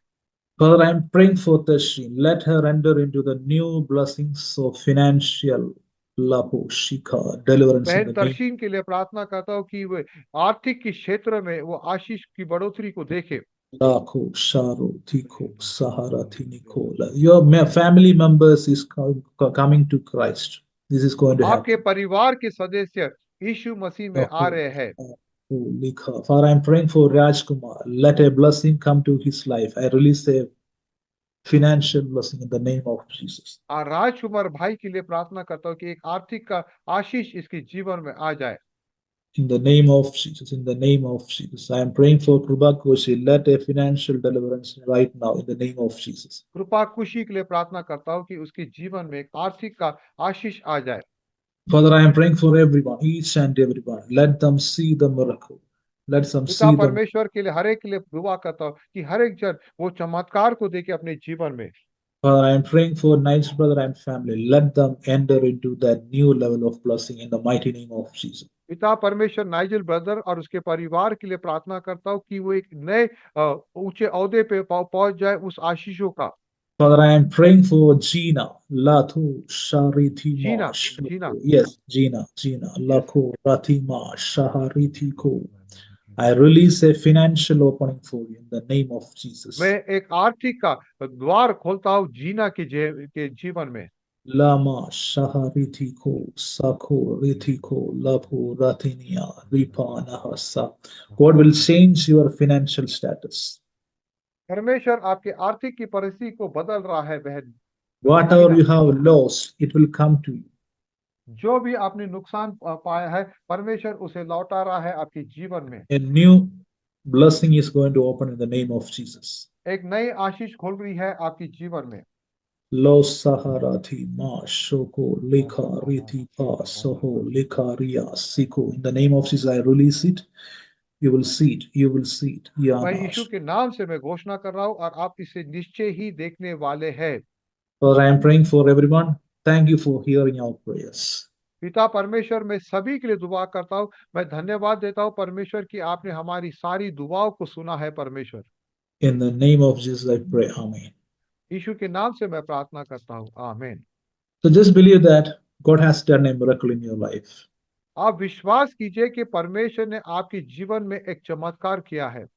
Father, I am praying for Tashin. Let her enter into the new blessings of financial lapo, shika, deliverance in बहन the name. तरशीन के लिए प्रार्थना करता हूँ कि वो आर्थिक के क्षेत्र में वो आशीष की बढ़ोतरी को देखे। Lako, Sharo, Tiko, Sahara, Tiniko. Your family members is coming to Christ. This is going to आपके happen. परिवार के सदस्य यीशु मसीह में आ Lako, रहे हैं। Likha. Father, I am praying for Raj Kumar. Let a blessing come to his life. I release a financial blessing in the name of Jesus. और राजकुमार भाई के लिए प्रार्थना करता हूँ कि एक आर्थिक का आशीष इसके जीवन में आ जाए। In the name of Jesus, in the name of Jesus, I am praying for Kruba Koshi. Let a financial deliverance right now in the name of Jesus. कृपा खुशी के लिए प्रार्थना करता हूँ कि उसके जीवन में एक आर्थिक का आशीष आ जाए। Father, I am praying for everyone, each and everyone. Let them see the miracle. Let them पिता see the. परमेश्वर के लिए हर एक के लिए दुआ करता हूँ कि हर एक जन वो चमत्कार को देखे अपने जीवन में। Father, I am praying for Nice brother and family. Let them enter into that new level of blessing in the mighty name of Jesus. पिता परमेश्वर नाइजल ब्रदर और उसके परिवार के लिए प्रार्थना करता हूँ कि वो एक नए ऊंचे ओहदे पे पहुंच जाए उस आशीषों का। Father, I am praying for Gina, Lathu, Sharithi Jeena Jeena Yes, Gina, Lakho, Rathima, Shaharithiko. I release a financial opening for you in the name of मैं Jesus. एक आर्थिक का द्वार खोलता हूँ जीना के जीवन में। Lama Shaharithiko, Sakho, Rithiko, Labho, Rathinia, Ripa, Nahasa. God will change your financial status. परमेश्वर आपके आर्थिक की परिस्थिति को बदल रहा है बहन Whatever Jeena. you have lost, it will come to you. जो भी आपने नुकसान पाया है, परमेश्वर उसे लौटा रहा है आपके जीवन में। A new blessing is going to open in the name of Jesus. एक नई आशीष खोल रही है आपके जीवन में। Lo Saharathi Ma Shoko Lika Riti Pa Soho Lika Ria Siko. In the name of Jesus, I release it. You will see it. You will see it. मैं यीशु Yanash. के नाम से मैं घोषणा कर रहा हूँ और आप इसे निश्चय ही देखने वाले हैं। Father, I am praying for everyone. Thank you for hearing our prayers. पिता परमेश्वर मैं सभी के लिए दुआ करता हूँ। मैं धन्यवाद देता हूँ परमेश्वर कि आपने हमारी सारी दुआओं को सुना है परमेश्वर। In the name of Jesus, I pray. Amen. यीशु के नाम से मैं प्रार्थना करता हूँ, आमीन। So just believe that God has done a miracle in your life. आप विश्वास कीजिए कि परमेश्वर ने आपके जीवन में एक चमत्कार किया है।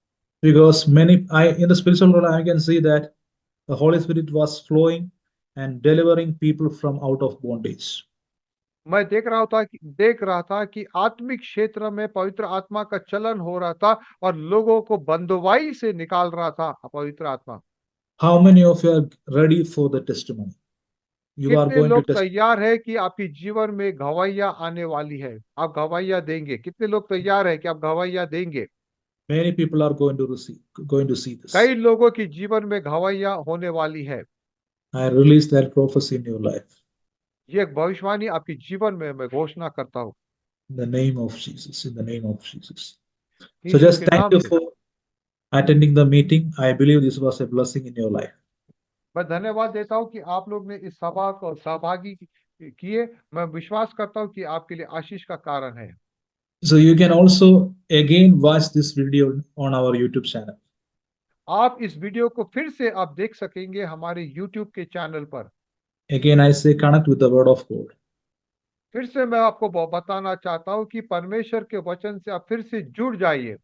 Because in the spiritual world, I can see that the Holy Spirit was flowing and delivering people from out of bondage. मैं देख रहा था कि आत्मिक क्षेत्र में पवित्र आत्मा का चलन हो रहा था और लोगों को बंधुआई से निकाल रहा था पवित्र आत्मा। How many of you are ready for the testimony? You are कितने going to लोग testify. तैयार है कि आपके जीवन में गवाहियां आने वाली है? आप गवाहियां देंगे? कितने लोग तैयार है कि आप गवाहियां देंगे? Many people are going to see this. कई लोगों की जीवन में गवाहियां होने वाली है। I release that prophecy in your life ये एक भविष्यवाणी आपके जीवन में मैं घोषणा करता हूँ in the name of Jesus. In the name of Jesus. So Yeshu just के thank नाम you से। for attending the meeting. I believe this was a blessing in your life. मैं धन्यवाद देता हूँ कि आप लोग ने इस सभा को सहभागी किए। मैं विश्वास करता हूँ कि आपके लिए आशीष का कारण है। So you can also again watch this video on our YouTube channel. आप इस वीडियो को फिर से आप देख सकेंगे हमारे YouTube के चैनल पर। Again, I say connect with the Word of God. फिर से मैं आपको बताना चाहता हूँ कि परमेश्वर के वचन से आप फिर से जुड़ जाइए।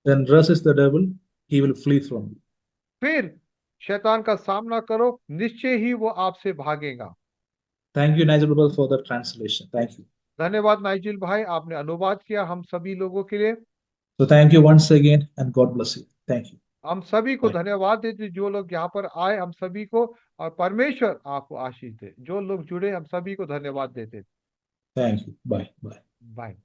Then resist the devil, he will flee from you. फिर शैतान का सामना करो, निश्चय ही वो आपसे भागेगा। Thank you, Nigel Babal, for the translation. Thank you. धन्यवाद नाइजिल भाई, आपने अनुवाद किया हम सभी लोगों के लिए। So thank you once again, and God bless you. Thank you. हम सभी को Bye. धन्यवाद देते जो लोग यहाँ पर आए, हम सभी को, और परमेश्वर आपको आशीष दे। जो लोग जुड़े हम सभी को धन्यवाद देते। Thank you. Bye. Bye. Bye.